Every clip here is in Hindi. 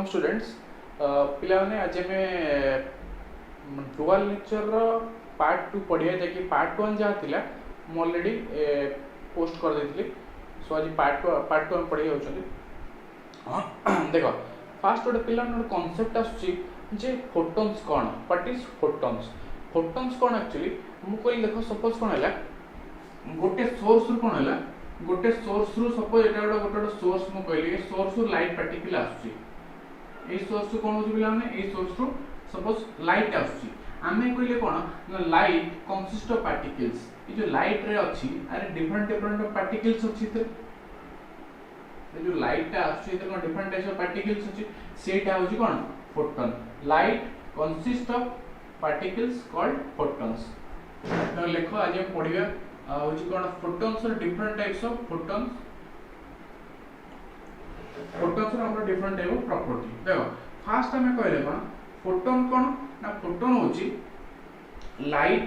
वेलकम स्टूडेंट्स पिलाने आज हमें डुअल नेचर पार्ट 2 पढ़िया जैकि पार्ट 1 जहाँ थिला मु ऑलरेडी पोस्ट कर देथिली सो आज पार्ट 2 हम पढ़ी होचली देखो फास्ट गोटे पिला कॉन्सेप्ट आसुची जे फोटॉन्स कौन व्हाट इज फोटॉन्स कौन एक्चुअली मु कहली देखो सपोज कौन है गोटे सोर्स रु कौन है गोटे सोर्स रु सपोज एटा गोटे सोर्स मु कहली सोर्स रु लाइट पार्टिकल आसुची ए सोर्स रु कौन होची पिला माने ए सोर्स रु सपोज लाइट आसुची आमे कहले कौन लाइट कंसिस्ट ऑफ पार्टिकल्स ये जो लाइट रे अछि अरे डिफरेंट पार्टिकल्स अछि त ये जो लाइट ता आसुची त कौन डिफरेंट टाइप्स ऑफ पार्टिकल्स अछि सेटा होची कौन photon light consist of particles called photons तो लेखो आज हम पढिबा होची कौन फोटॉन्स और डिफरेंट टाइप्स ऑफ फोटॉन्स हमर डिफरेंट टाइप ऑफ प्रॉपर्टी देखो फास्ट हमें कहले कौन फोटॉन कौन ना फोटॉन होची लाइट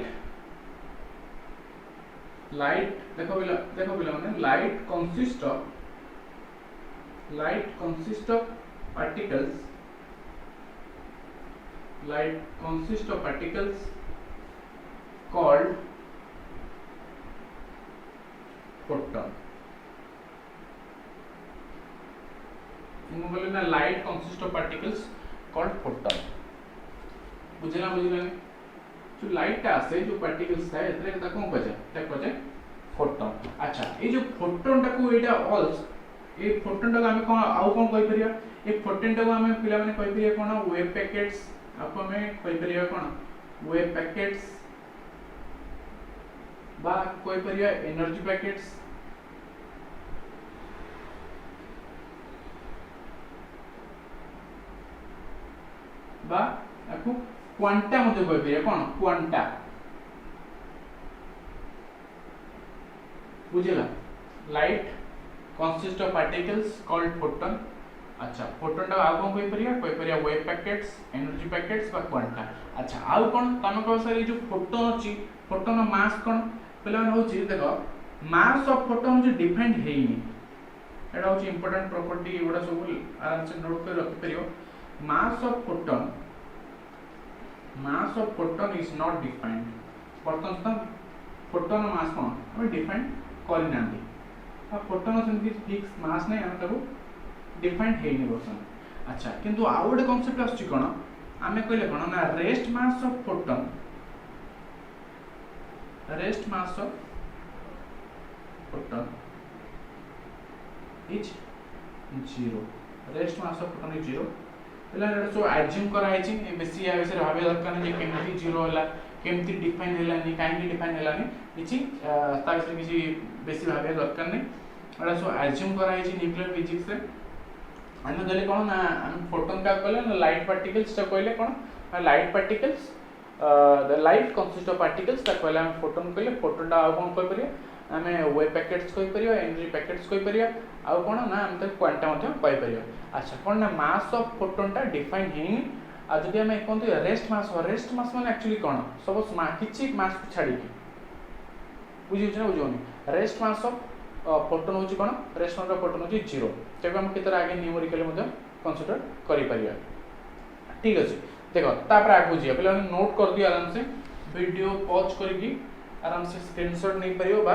देखो बिला माने light consist of particles called photon बोले ना light consist of particles called photon बुझला जो लाइट आसे जो पार्टिकल्स थाए एतरे ता कोन कहे फोटॉन अच्छा ये जो फोटॉन टा को एटा ऑल्स ए फोटॉन टा हम कोन आउ कोन कहि परिया ए फोटॉन टा हम पिला माने कहि परिया कोन वेव पैकेट्स आपको हमें कहि परिया कोन वेव पैकेट्स बा कोई परिया एनर्जी पैकेट्स बा आपको क्वांटा मध्ये कोई परिया कोन क्वांटा बुझला light consist of particles called photon अच्छा फोटॉन टा आउ कोन कोई परिया वेव पैकेट्स एनर्जी पैकेट्स बा क्वांटा अच्छा आउ कोन तमे कह सर जो फोटॉन अछि फोटॉन मास कोन पहले होची देखो मास ऑफ फोटॉन जो डिफाइंड हेइनी एटा होची इंपोर्टेंट प्रॉपर्टी एवडा सब आराम से नोट कर रखि परियो mass of photon is not defined photon photon mass कोन हम डिफाइन करि नांदी आ फोटॉन सेमति फिक्स मास नै हम ताको डिफाइंड हेइनी बसन अच्छा किंतु आ गोटे कांसेप्ट आछी कोन आमे कहले कोन ना rest mass of photon is 0 rest mass of photon is 0 पहला सो अज्यूम करा है छी बेसी या विषय भाबे दरकार जे केमति 0 होला केमति डिफाइन हेलानी काहे डिफाइन हेलानी किछि ता विषय किछि बेसी भाबे दरकार नै एटा सो अज्यूम करा है छी न्यूक्लियर फिजिक्स रे अन्य गले कोन ना हम फोटॉन का कहले लाइट पार्टिकल्स तो कहले कोन light particles the light consists of particles ता कहले हम फोटॉन कहले फोटॉन ता कोन कहि परिया हमें वेव पैकेट्स कहि परिया एनर्जी पैकेट्स कहि परिया आ कोन ना हम त क्वांटा मध्ये कहि परिया अच्छा कोन ना मास ऑफ फोटॉन ता डिफाइन हेनी आ जदि हम कोन रेस्ट मास माने एक्चुअली कोन सब किछि मास को छाडी के बुझियो छ ना बुझोनी रेस्ट मास ऑफ फोटॉन होची कोन रेस्ट मास ऑफ फोटॉन होची 0 तेबे हम केतर आगे न्यूमेरिकली मध्ये कंसीडर करि परिया ठीक अछि देखो तापर आगु जिया पहले नोट कर दियो आराम से वीडियो पॉज करके आराम से स्क्रीनशॉट नै परियो बा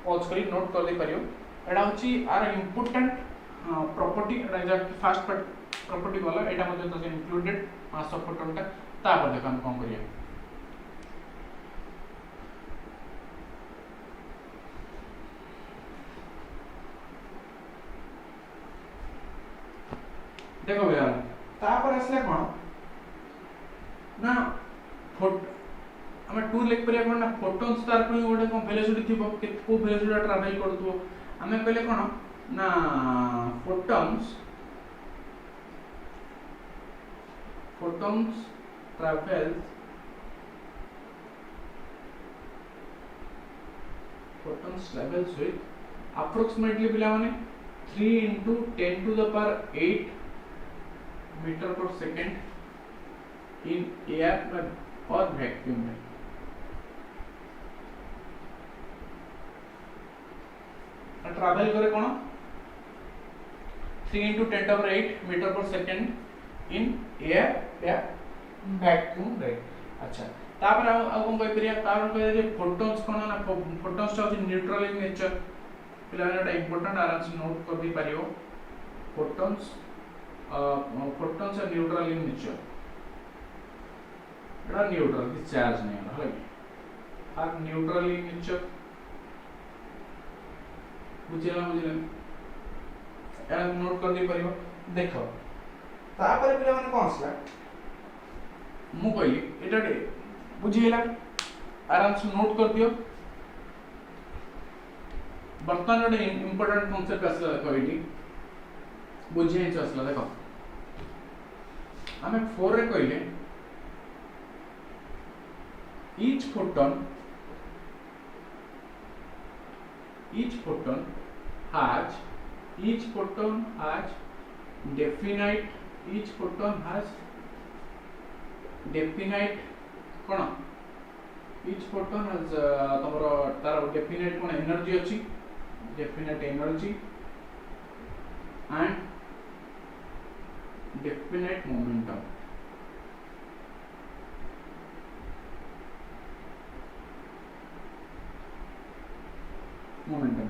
पॉज करी नोट कर दे परियो एडा होची आर इंपोर्टेंट प्रॉपर्टी एडा जा फर्स्ट प्रॉपर्टी वाला एडा मध्ये तो इंक्लूडेड मास ऑफ फोटॉन ता तापर देखो हम कोन करिया देखो भैया तापर असले कोन ना हमें टू लिख परिया कोन ना फोटॉन्स तार कोन गोटे कोन वेलोसिटी थिबो को वेलोसिटी ट्रैवल करथबो हमें कहले कोन ना फोटॉन्स travels with approximately बिला माने 3 into 10 to the power 8 meter per second in air or vacuum में ट्रैवल करे कोन 3 into 10 to the power 8 meter per second in air या vacuum, right? अच्छा तापर आ कोन कहि परिया तापर कहि जे फोटॉन्स कोन ना फोटॉन्स ता न्यूट्रल इन नेचर पिलाना इंपोर्टेंट आराम से नोट कर दी पारियो photons are neutral in nature एटा न्यूट्रल की चार्ज नहीं है आर न्यूट्रल इन नेचर बुझिला एटा नोट कर दी पारियो देखो तापर पिला माने कोन असला मु कहली एटा बुझिला आराम से नोट कर दियो बर्तमान गोटे इंपोर्टेंट कॉन्सेप्ट आसला देखो एटी बुझे आसला देखो आमे 4 रे कहले each photon has definite cone each photon has तमरो तार definite कोन एनर्जी अछि definite energy and definite momentum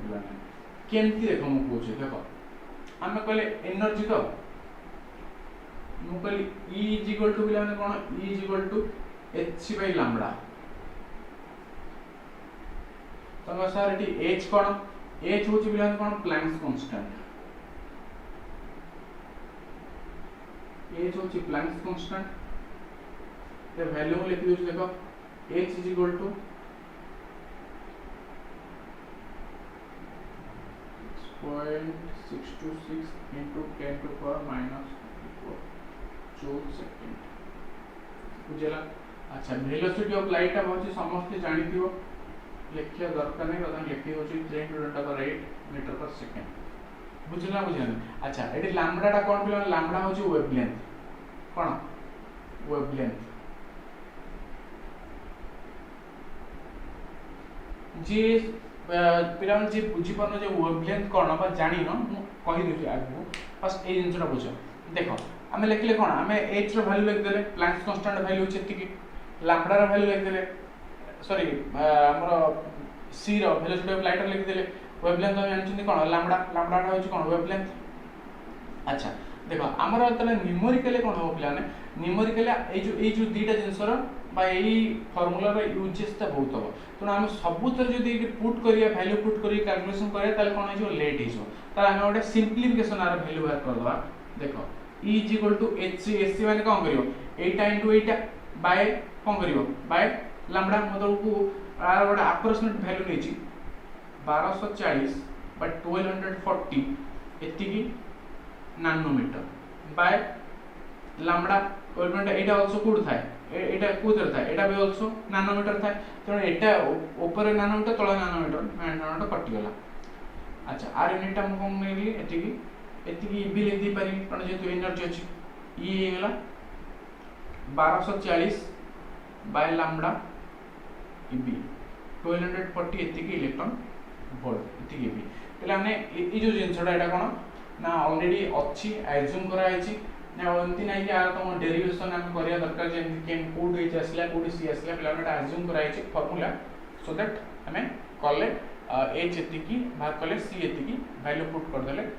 पिला केमती देखो मु पूछे देखो आमे कहले एनर्जी तो मु कहली E is equal to पिला कोन E is equal to h by lambda तो सर एटी h कोन h होची पिला कोन प्लैंक्स कांस्टेंट h होची प्लैंक्स कांस्टेंट ये वैल्यू में लिखि दियो देखो h is equal to 0.626 into 10 to the power minus 4 joule second बुझला अच्छा वेलोसिटी ऑफ लाइट बहुत समस्त जानि दियो लेखिया दरकार नहीं बता लिखि होची 3 to the power 8 मीटर पर सेकंड बुझला अच्छा एटी लैम्बडा टा कोन पिला लैम्बडा होची वेवलेंथ कोन वेवलेंथ जी पिला जे बुझी परनो जे वेवलेंथ कोन बा जानि न मु कहि दिछु आगु बस ए जिंसटा बुझो देखो आमे लिखले कोन आमे h रो वैल्यू लिख देले प्लैंक्स कांस्टेंट वैल्यू छेति की लैम्बडा रो वैल्यू लिख देले सॉरी हमरो c रो वेलोसिटी ऑफ लाइट लिख देले वेवलेंथ हम जानछिन कोन लैम्बडा टा होची कोन वेवलेंथ अच्छा देखो हमरो तले न्यूमेरिकली कोन हो पिलाने न्यूमेरिकली ए जो दीटा जिंसर बा एई फार्मूला रे यूजेस ता बहुत हो तो हम सबुतर जदी पुट करिया वैल्यू पुट करी कैलकुलेशन करिया ताले कोन हो लेट हिजो ताले हम ओडे सिंपलीफिकेशन आर वैल्यू बाहर कर दवा देखो E is equal to hc माने कोन करियो 8 into 8 बाय कोन करियो बाय लैम्बडा मतलब को आर ओडे अप्रोक्सीमेट वैल्यू नै छी 1240 by 1240 एति की नैनोमीटर बाय लैम्बडा कोइमेंट एटा आल्सो कोड थाए एटा कोदर थाए एटा भी आल्सो नैनोमीटर थाए तो एटा ऊपर नैनोमीटर तळ नैनोमीटर कटि गला अच्छा आर यूनिट हम कोन नेली एति की भी लिख दी पारी कोन जेतु एनर्जी अछि ई हे गला 1240 बाय लैम्बडा ईबी 1240 एति की इलेक्ट्रॉन वोल्ट एति की भी तले हमने ई जो जिंसडा एटा कोन ना ऑलरेडी अछि एज्यूम करा आइछि ना एंती नै कि आ तुम डेरिवेशन हम करिया दरकार जे केन कोड हे आसला कोड सी आसला पिला एटा एज्यूम करा आइछि फार्मूला सो दैट हमें कॉले h एति की बाहर कले c एति की वैल्यू पुट कर देले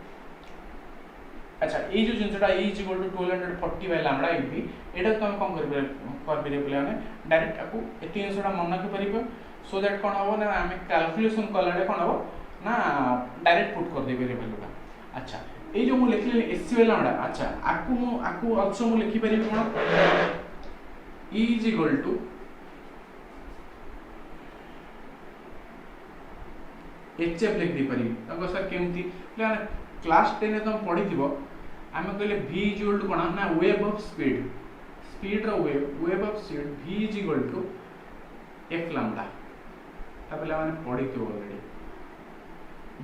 अच्छा ए जो जिंसटा e is equal to 1240 by lambda eV एटा तो हम कोन कर बेरे पिला ने डायरेक्ट आपको एति जिंसटा मन के परिबो सो दैट कोन हो ना हमें कैलकुलेशन कलाडे कोन हो ना डायरेक्ट पुट कर देबे रे वैल्यूटा अच्छा ए जो मु लिखले एससी वाला लैम्बडा अच्छा आकु आल्सो मु लिखि परिबे कोन e is equal to hf लिख दी परी तको सर केमती क्लास 10 तुम पढ़ी थिबो आमे कहले v is equal to कोन ना वेव ऑफ स्पीड रो wave of speed v is equal to f lambda तबला माने पढ़ी थिबो already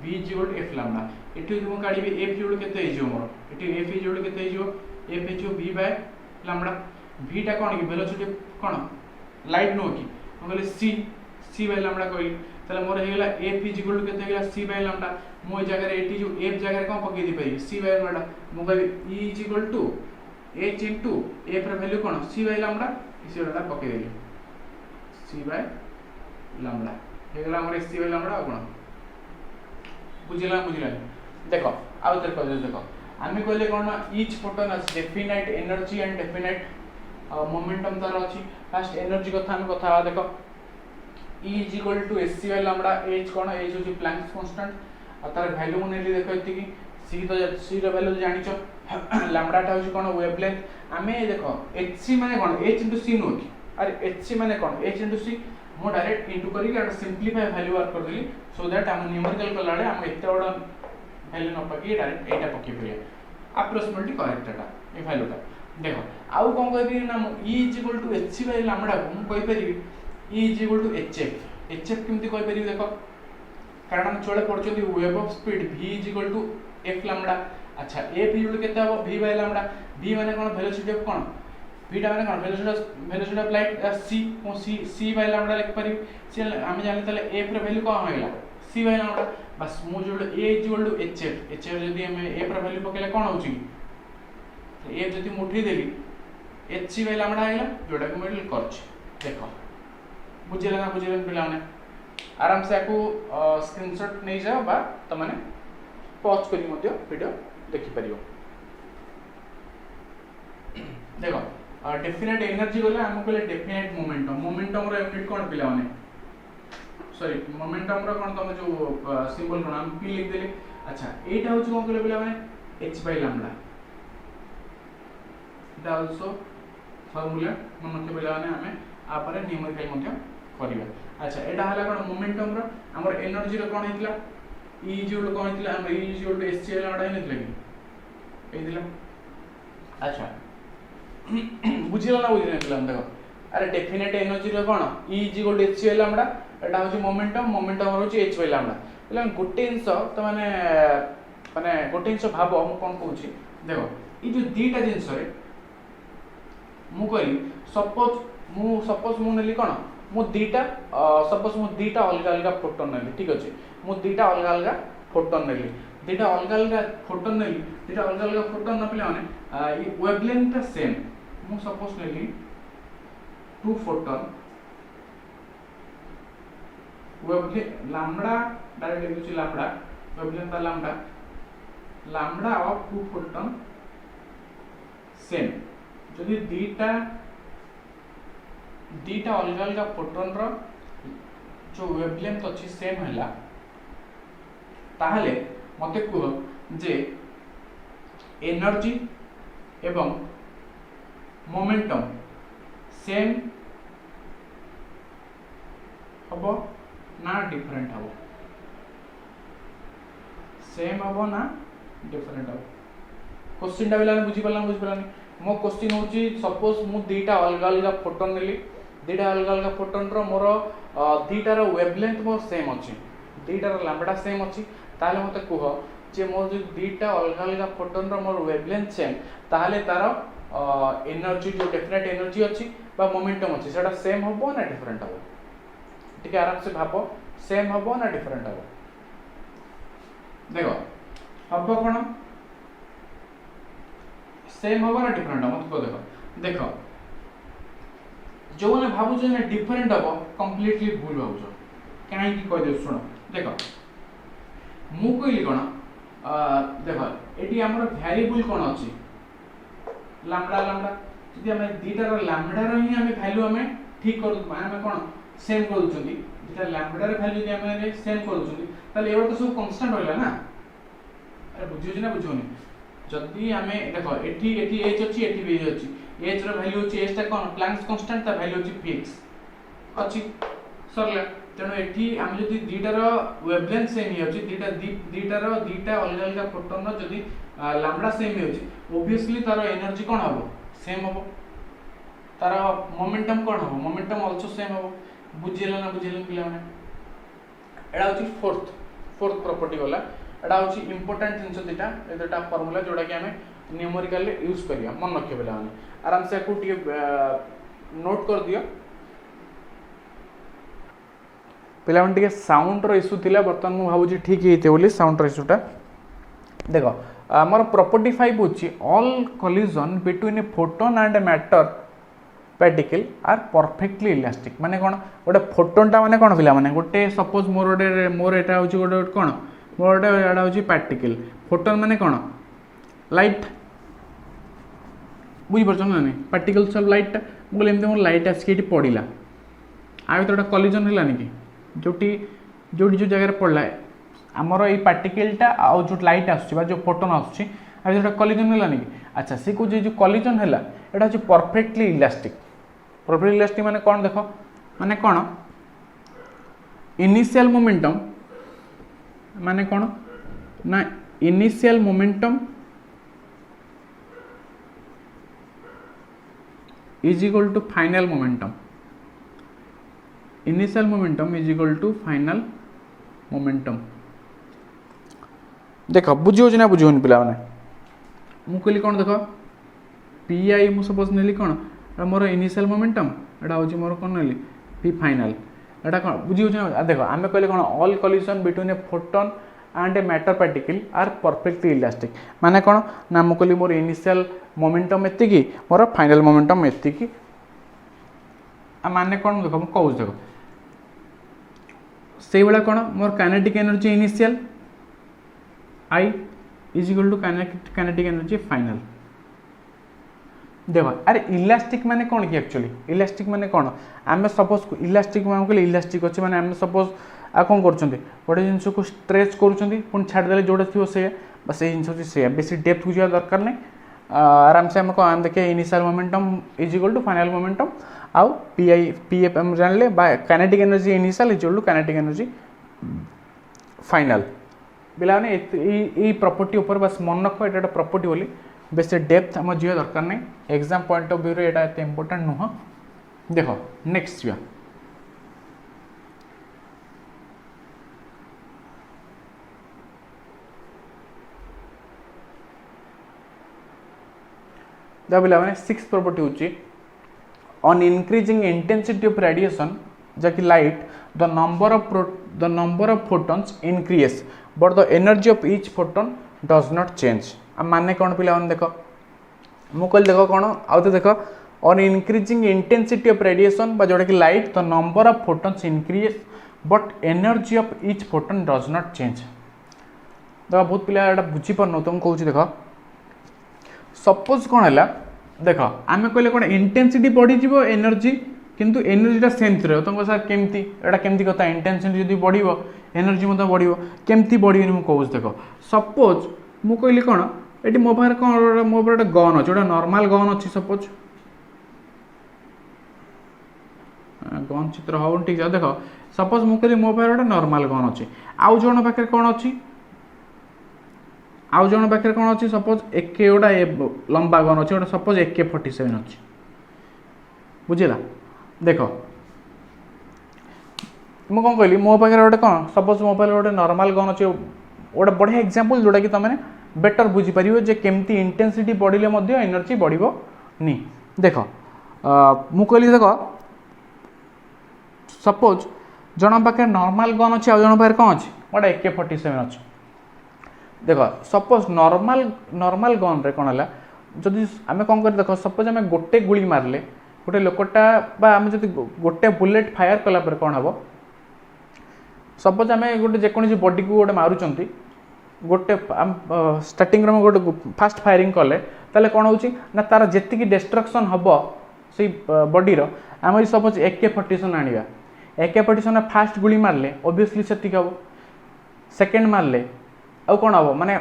v is equal to f lambda एठी तुम काढिबे f इक्वल केते हिजो मोर एठी f इक्वल केते हिजो f हिजो v बाय लैम्बडा v टा कोन की वेलोसिटी कोन लाइट नो की हम कहले c बाय लैम्बडा कहली ताले मोर हे गेला f इज इक्वल टू केते गेला c बाय लैम्डा मो ए जगह एटी जो f जगह कोन पके दी पाई c बाय लैम्डा मो कहबी e is equal to h into f र वैल्यू कोन c बाय लैम्डा इसी वाला पके देली c बाय लैम्डा हे गेला मोर c बाय लैम्डा आ कोन बुझिला देखो आउ तर कर देखो आमे कहले कोन each photon is definite energy and definite momentum तार अछि फर्स्ट एनर्जी कथा हम कथा देखो E is equal to H by lambda h cone h होची प्लैंक्स कांस्टेंट आ तार वैल्यू मन ले देखो एति की c तो c रो वैल्यू जानि छ लैम्डा टा होची कोन वेवलेंथ आमे देखो hc माने कोन h c नो की अरे hc माने कोन h c मो डायरेक्ट इनटू करी के सिंपलीफाई वैल्यू वर्क कर देली सो दैट हम न्यूमेरिकल कलाडे हम एते बडा वैल्यू न पकी डायरेक्ट एटा पकी परिया अप्रोक्सीमेटली करेक्ट एटा ए वैल्यूटा देखो आउ कोन कहबी ना e is equal to hc by lambda को हम कहि परिबी e is equal to hf केमती कहि परिबी देखो कारण हम चोळे पडचोंदी wave of speed v is equal to f lambda अच्छा f इज इक्वल टू केते हो v बाय लैम्डा v माने कोन वेलोसिटी ऑफ कोन v टा माने कोन वेलोसिटी ऑफ लाइट c को c बाय लैम्डा लिख परिबी से हम जानि तले f रे वैल्यू कोन होइला c बाय लैम्डा बस मु जो a is equal to hf जदी हम f रे वैल्यू पकेले कोन होची f जदी मुठी देली hc बाय लैम्डा आइला जोडा को मैं करछ देखो बुझिला ना बुझिला पिला माने आराम से आकू स्क्रीनशॉट नहीं जाओ बा त माने पॉज करी मध्य वीडियो देखि परियो देखो डेफिनेट एनर्जी बोले हम कहले डेफिनेट मोमेंटम रो यूनिट कोन पिला माने सॉरी मोमेंटम रो कोन तमे जो सिंबल कोन हम p लिख देले अच्छा एटा होछ कोन कहले पिला माने h बाय लैम्डा इटा आल्सो फार्मूला मन मते पिला माने हमें आपरे न्यूमेरिकल मध्य करिया अच्छा एटा हला कोन मोमेंटम रो हमर एनर्जी रो कोन हितला e इक्वल कोन हितला हम e equal to h lambda हिन हितला कि ए दिला अच्छा बुझिला ना बुझिला पिला देखो अरे डेफिनेट एनर्जी रो कोन e equal to h lambda एटा होची मोमेंटम होची h लैम्डा એટલે गोटे इंस त माने गोटे इंस भाबो हम कोन कहूची देखो ई जो दीटा जिंस रे मु करी सपोज मु नेली कोन मु दीटा सपोज मु दीटा अलग अलग फोटोन नेली ठीक अछि मु दीटा अलग अलग फोटोन नेली दीटा अलग अलग फोटोन नेली दीटा अलग अलग फोटोन नपले माने ई वेवलेंथ ता सेम मु सपोज नेली 2 फोटोन वेवलेंथ लैम्डा डायरेक्ट लिखुची lambda wavelength lambda of 2 photon same जदि दीटा अलग अलग फोटोन रो जो वेवलेंथ अछि सेम हला ताहले मते को जे एनर्जी एवं मोमेंटम सेम हबो ना डिफरेंट हबो सेम हबो ना डिफरेंट हबो क्वेश्चन टा बिला बुझी पलानी मो क्वेश्चन होची सपोज मु दीटा अलग अलग फोटोन नेली दीटा अलग अलग फोटोन रो मोर दीटा रो वेवलेंथ मोर सेम अछि दीटा रो लैम्डा सेम अछि ताले मते कुह जे मोर जो दीटा अलग अलग फोटोन रो मोर वेवलेंथ सेम ताले तार एनर्जी जो डेफिनेट एनर्जी अछि बा मोमेंटम अछि सेटा सेम हबो ना डिफरेंट हबो ठीक है आराम से भाबो सेम हबो ना डिफरेंट हबो देखो हबो कोन सेम हबो ना डिफरेंट हबो मत को देखो जो ने भाबु जे डिफरेंट हबो कंप्लीटली भूल होउछो काहे की कह दे सुनो देखो मु कहली कोन देखो एटी हमर वेरिएबल कोन अछि लैम्डा जदि हमें दीटा रो लैम्डा रो ही हमें वैल्यू हमें ठीक कर हमें कोन सेम कर दुचंदी दीटा लैम्डा रो वैल्यू जे हमें सेम कर दुचंदी ताले एवो तो सब कांस्टेंट होइला ना अरे बुझियो ना बुझोनी जदि हमें देखो एटी h अछि एटी भी अछि h रो वैल्यू अछि h ता कोन प्लैंक्स कांस्टेंट ता वैल्यू अछि फिक्स अछि सरला तेनो एटी हम जदि दीटा रो वेवलेंथ सेम ही अछि दीटा अलग अलग फोटोन रो जदि लैम्डा सेम ही अछि ऑब्वियसली तारो एनर्जी कोन हबो सेम हबो तारो मोमेंटम कोन हबो मोमेंटम आल्सो सेम हबो बुझिला ना बुझिला पिला माने एडा अछि फोर्थ प्रॉपर्टी वाला एडा अछि इंपोर्टेंट जिंस दिटा एटा फार्मूला जोडा कि हमें न्यूमेरिकल यूज करिया मन रखे बेला माने आराम से को नोट कर दियो पिला टे साउंड इश्यू थिला बर्तमान मु भावुची ठीक होते बोली साउंड इश्यूटा देख आमर प्रॉपर्टी 5 होची all collision between a photon and matter particle are perfectly elastic माने कोन गोटे फोटोनटा माने कोन पिला माने गोटे सपोज मोर एटा होची गोटे कोन मोर गोटे एटा होची पार्टिकल फोटोन माने कोन लाइट बुझी परछन ना नहीं पार्टिकल सब लाइट बोले एमते मोर लाइट आसकी पड़िला आ तो कोलिजन है कि जोटी जो जगह पड़ला आमर ये पार्टिकलटा आउ जो लाइट आसुची जो फोटोन आसुची आ जो कोलिजन है कि अच्छा सी को जो कोलिजन है एटा हूँ परफेक्टली इलास्टिक माने कौन देख माने कौन इनिशियल मोमेंटम माने कौन ना initial momentum is equal to final momentum initial momentum is equal to final momentum देख बुझे ना बुझे पिला मुझे कहली कौन देख पी आई मु सपोज नेली कौन मोर इनिशियल मोमेंटम एटा हूँ मोर कौन नेली पी फाइनल एटा कौन बुझी देख आम कहले कौन all collision between a photon and a matter particle are perfectly elastic माने कौन ना मुझे कहली मोर इनिशियल मोमेंटम एतिकी मोर फाइनल मोमेंटम एतिकी माने कौन देख मुझे कहूँ देख से भाया कौन मोर kinetic energy initial i is equal to kinetic energy final देख अरे इलास्टिक माने कौन कि एक्चुअली इलास्टिक माने कौन आम सपोज इलास्टिक मान कहले इलास्टिक अच्छे माने आम सपोज आ कौन कर गोटे जिनस को स्ट्रेच कर छाड़दे जोटा थी से बस ये जिन से बेसी डेप्थ को जावा दरकार नहीं आराम से आम कौन देखिए initial momentum is equal to final momentum आउ पी एफ एम जानले kinetic energy initial is equal to kinetic energy final पिला ये प्रॉपर्टी ऊपर बस मन रख ये प्रॉपर्टी बोली बेस डेप्थ आम जी दरकार नहीं एग्जाम पॉइंट ऑफ व्यू रे एटा एते इंपोर्टेंट नुह देख नेक्स्ट जा पिला मैंने 6 प्रॉपर्टी होची on increasing intensity of radiation जैकि light the number of photons increase but the energy of each photon does not change माने कौन पिला देख मु कहली देख कौन आउ तो देख on increasing intensity of radiation जोटा कि light the number of photons increase but energy of each photon does not change देख बहुत पिला बुझी पार तुम कहूँ देख सपोज कौन है देख आम कहले कौन इंटेंसिटी बढ़ीज एनर्जी किंतु एनर्जीटा सेम थी रहा तुमको सर केमती एटा केमती कथा इंटेंसिटी जब बढ़ एनर्जी मत बढ़ केमती बढ़ी मुझे कहूँ देख सपोज मु कहली कौन ये मो पाखे कौन मो गोटे गन अच्छे गोटे नॉर्मल गन अच्छी सपोज गन चित्र हो ठीक है देख सपोज मु कहली मो पाखे गोटे नॉर्मल गन अच्छी आउ जन पाखे कौन अच्छी आउ जन पाखे कौन अच्छी सपोज एक गोटे लंबा गन अच्छी गोटे सपोज AK-47 अच्छी बुझेगा देख मु कौन कहली मो पाखे गोटे कौन सपोज मो पाखे गोटे नॉर्मल गन अच्छी गोटे बढ़िया एग्जांपल जोटा कि तुमने बेटर बुझीपर जे केमती इंटेंसिटी बढ़िले एनर्जी बढ़नी देख मु कहली देख सपोज जन पाखे नॉर्मल गन अच्छी आउ जन पाखे कौन अच्छी गोटे AK-47 अच्छी देख सपोज नॉर्मल गन रे कौन है जदि आम कौन कर देख सपोज आम गोटे गुली मारले गोटे लोकटा आम जब गोटे बुलेट फायर कलापर कौन हम सपोज आम गोटे जेकोसी बॉडी को गोटे मारुंट गोटे स्टार्टिंग गोटे फास्ट फायरिंग कले ताले कौन हो ना तार जी डिस्ट्रक्शन हम से बॉडीर आम सपोज AK-47 आनिबा AK-47 फास्ट गुली मारले ओबियसली से हम सेकेंड मारले आउ कौन हम माने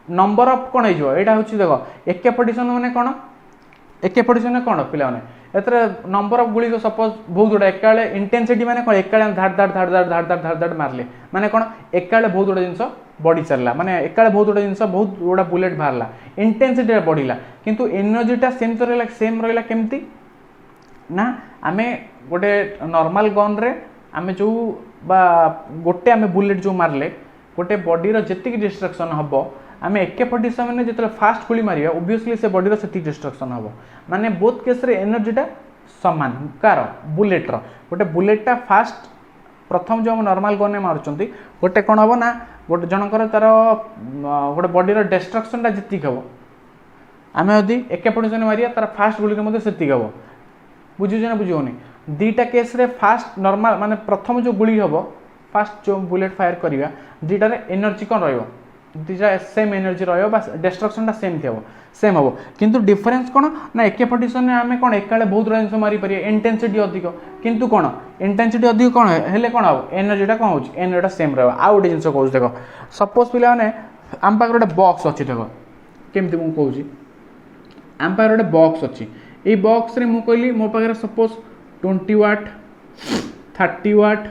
नंबर ऑफ कौन हो देख AK-47 माने कौन AK-47 कौन पिला माने नंबर ऑफ गुड़ी सपोज बहुत गुड़ा एकाले इंटेंसिटी माने कौन एकाले धाड़ धाड़ धाड़ धाड़ धाड़ धाड़ धाड़ धाड़ मारले माने कौन एकाले बहुत गुड़ा जिनस बढ़ी चलला माने एकाले बहुत गुड़ा जिनस बहुत गुड़ा बुलेट बाहरला इंटेंसिटी बढ़िला किंतु एनर्जीटा सेम रहा केमती ना आमे गोटे नॉर्मल गन रे आमे जो बा गोटे आमे बुलेट जो मारले गोटे बॉडीर जी डिस्ट्रक्शन हम आम AK-47 जो फास्ट गुली मारिया ओबियसली से बॉडीर से डिस्ट्रक्शन हम माने बोथ केस रे एनर्जीटा सामान कार बुलेट्र गोटे बुलेटा फास्ट प्रथम जो नॉर्मल गन में मारुचंती गोटे कौन हम ना गोटे जनकर तार गोटे बॉडीर डिस्ट्रक्शनटा जितिक हम आम यदि एके पोजिशन मारिया तार फास्ट गुली से हम बुझे ना बुझे दीटा केस रे फास्ट नॉर्मल माने प्रथम जो गुली हम फास्ट जो बुलेट फायर करवा दुटार एनर्जी कौन रहा सेम एनर्जी डिस्ट्रक्शनटा सेम थी सेम हम किंतु डिफरेंस कौन ना एके पोजिशन आम कौन एका बहुत जिन मारी पारे इंटेंसिटी अधिक किंतु कौन इंटेंसिटी अधिक कौन है कौन हम एनर्जीटा कौन हो एनर्जीटा सेम रहा आउ गए जिन कौन देख सपोज पिला मैंने आम पाखे गोटे बॉक्स अच्छी देख केमती मुझे कौच आम पाखे गोटे बॉक्स अच्छी ये बॉक्स रे मु कहली मो पाखे सपोज 20 वाट 30 वाट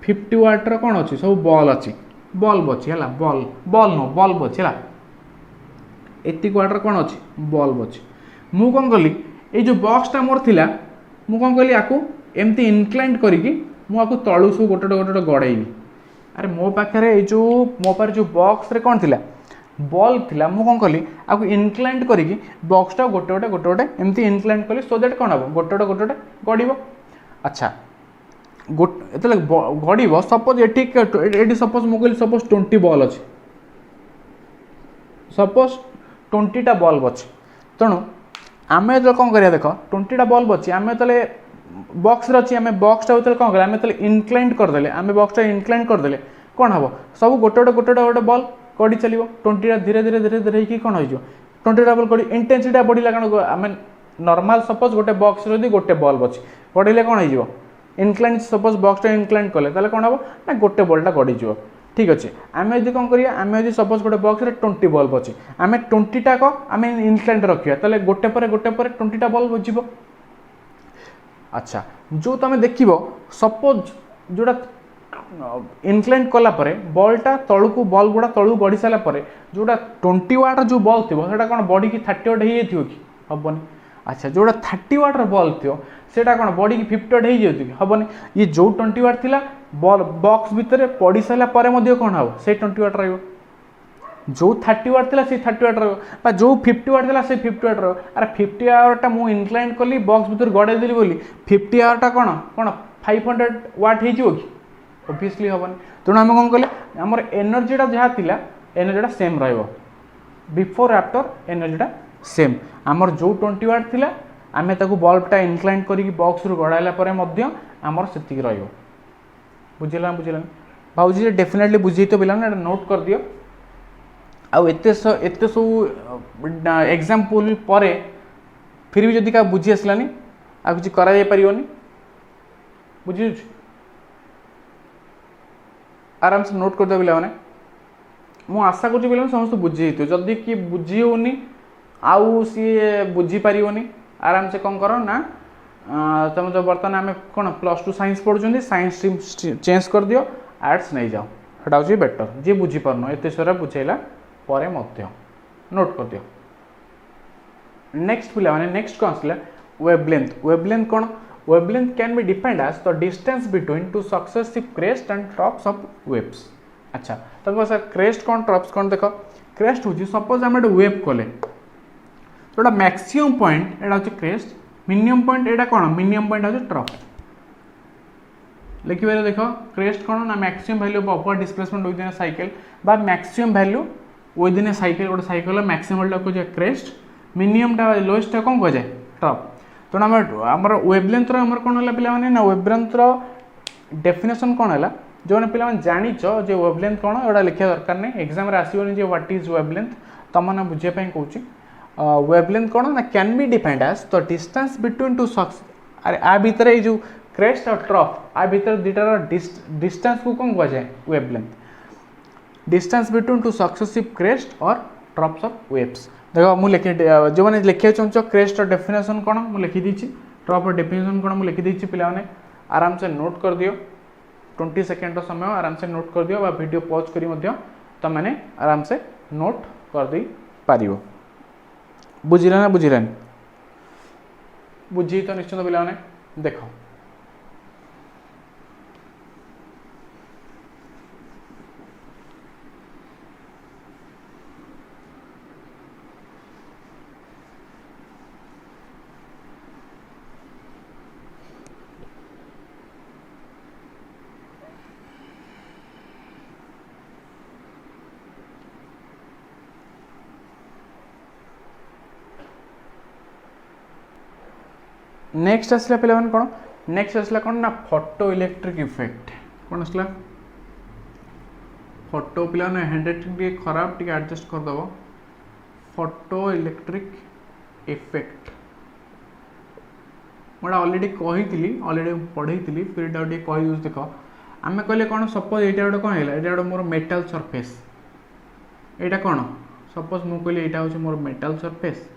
50 वाटर कौन अच्छी सब बॉल अच्छी बल्ब अच्छी है बॉल बॉल नो बल्ब अच्छी है एतिक वाटर कौन अच्छी बल्ब अच्छी मु कौन कली ये जो बॉक्सटा मोर थिला मु कौन कली आपको एमती इनक्लाइन करिकी मु आपको तळु सब गोटे गोटे गड़ेबी अरे मो पाखे जो मो पाखे जो बॉक्स रे कौन थिला बॉल थिला मु कौन कली आपको इनक्लाइन करिकी बॉक्सटा गोटे गोटे एमती इनक्लाइन कली सो दैट कौन हम गोटे गोटे गड़ब अच्छा गोटे गड़ब सपोज ये सपोज मुझे सपोज 20 बॉल अच्छे सपोज 20टा बल्ब अच्छे तेणु आम जो कौन करिया देख 20टा बल्ब अच्छी आम जो बॉक्स अच्छी आम बॉक्सटा जो कौन करें आम जो इनक्लाइन करदे आम बॉक्सटा इनक्लाइन करदे कौन हम सब गोटे गोटे बल्ब गड़ी चलो 20टा धीरे धीरे धीरे धीरे ही कौन हो 20टा बल्ब गड़ी इंटेंसिटी बढ़ला कारण आम नॉर्मल सपोज गोटे बॉक्स गोटे बल्ब अच्छी गड़े कौन हो इनक्लाइन सपोज बॉक्सटा इनक्लाइन कले कौन हम ना गोटे बल्बटा गड़ीज ठीक अच्छे आम यदि कौन करिया आम यदि सपोज गोटे बॉक्स 20 बल्ब अच्छे आम 20टा आम इनक्लाइन रखिया ताले गोटे पर 20टा बल्ब जीव अच्छा जो तुम देख सपोज जोड़ा इनक्लाइन कला बल्बटा तलू बल्ब गुड़ा तलू गड़ी सारापर जोड़ा 20 वाटर जो बल्ब थी से कौन बढ़ी 30 वाट हो कि हेनी अच्छा जोड़ा 30 वाटर बल्ब थी सेटा कौन बढ़ी 50 वाट हो कि हेनी ये जो 20 वाट थिला बल्ब बॉक्स भितर पड़ सारापर कौन हम से 20 वाट रो जो 30 वाट थिला से 30 वाट रो जो 50 वाट थिला से 50 वाट रो अरे 50 आवरटा मु इनक्लाइन कली बॉक्स भितर गड़े देली बोली 50 आवरटा कौन कौन 500 वाट हो कि ऑब्वियसली हेनी तेणु आम कौन कले आमर एनर्जीटा जहाँ थिला एनर्जीटा सेम रहिबो बिफोर आफ्टर एनर्जीटा सेम आमर जो 20 वाट थिला आमे ताकू बल्बटा इनक्लाइन करी बॉक्स रु गड़ाइला परे मध्य आमर सेतिक रहिबो बुझिला भाजी डेफिनेटली बुझे तो पिला नोट कर दियो आउ एते सब एग्जाम्पल पर फिर भी जदि क्या बुझी आसलानी आ किसी करा जाय परियोनी बुझी आराम से नोट कर दियो पिला माने मु आशा करूँ पिला समस्त बुझी जदि कि बुझी होनी आउ सी बुझी पारियोनी आराम से कौन कर ना तुम जो बर्तमान आम कौन +2 साइंस पढ़ुं साइंस स्ट्रीम चेंज कर दियो आर्ट्स नहीं जाओ सेटा हूँ बेटर जी बुझीपार एत सारा बुझेला पर नोट कर दियो नेक्स्ट पिला माने नेक्स्ट कौन आसला वेवलेंथ कौन wavelength can be defined as the distance between two successive crest and troughs of waves अच्छा तो सर क्रेस्ट कौन ट्रप्स कौन देख क्रेस्ट हूँ सपोज आम गोटे वेव कले जोटा मैक्सिमम पॉइंट एटा हूँ क्रेस्ट मिनिमम पॉइंट एटा कौन मिनिमम पॉइंट हूँ ट्रप लिखिए देख क्रेस्ट कौन ना maximum value of upward displacement within a cycle बा maximum value within a cycle गोटे साइकिल मैक्सिमम वैल्यू को क्रेस्ट मिनिममटा लोएस्ट कौन कह जाए ट्रप तेणु आमर वेवलेंथ कौन है पे ना वेवलेंथ डेफिनेशन कौन है जो पे जाच जो वेवलेंथ कौन एटा लिखा दरकार नहीं एग्जाम आसोनी व्हाट इज वेवलेंथ तुमने बुझापी कौच वेवलेंथ कौन ना can be defined as the distance between two अरे आ भितर जो क्रेस्ट और ट्रफ आ भितर दुटार डिस्टेंस को कौन कह जाए wavelength distance between two successive crest और ट्रप्स ऑफ वेव्स देखो मुझे लिखी जो मैंने लिखा चाहूँ क्रेस्ट और डेफिनेशन कौन मुझे लिखी ट्रप और डेफिनेशन कौन मुझे लिखी पे आराम से नोट कर दियो 20 सेकेंड समय आराम से नोट कर दियो वीडियो पॉज करी तुम मैंने आराम से नोट कर दे पार बुझिला ना बुझिलानी बुझी तो निश्चित पे देख नेक्स्ट आसला पे कौन नेक्स्ट आसला कौन ना फोटो इलेक्ट्रिक इफेक्ट कौन आसला फोटो पे हैंडराइटिंग खराब टी एडजस्ट करदेव फोटो इलेक्ट्रिक इफेक्ट मुझे ऑलरेडी कही ऑलरेडी पढ़ी फिर टे कही देख आम कहले कौन सपोज यहाँ गोटे कौन है ये मोर मेटाल सरफेस यहाँ कौन सपोज मुझे कहली यहाँ हूँ मोर मेटाल सरफेस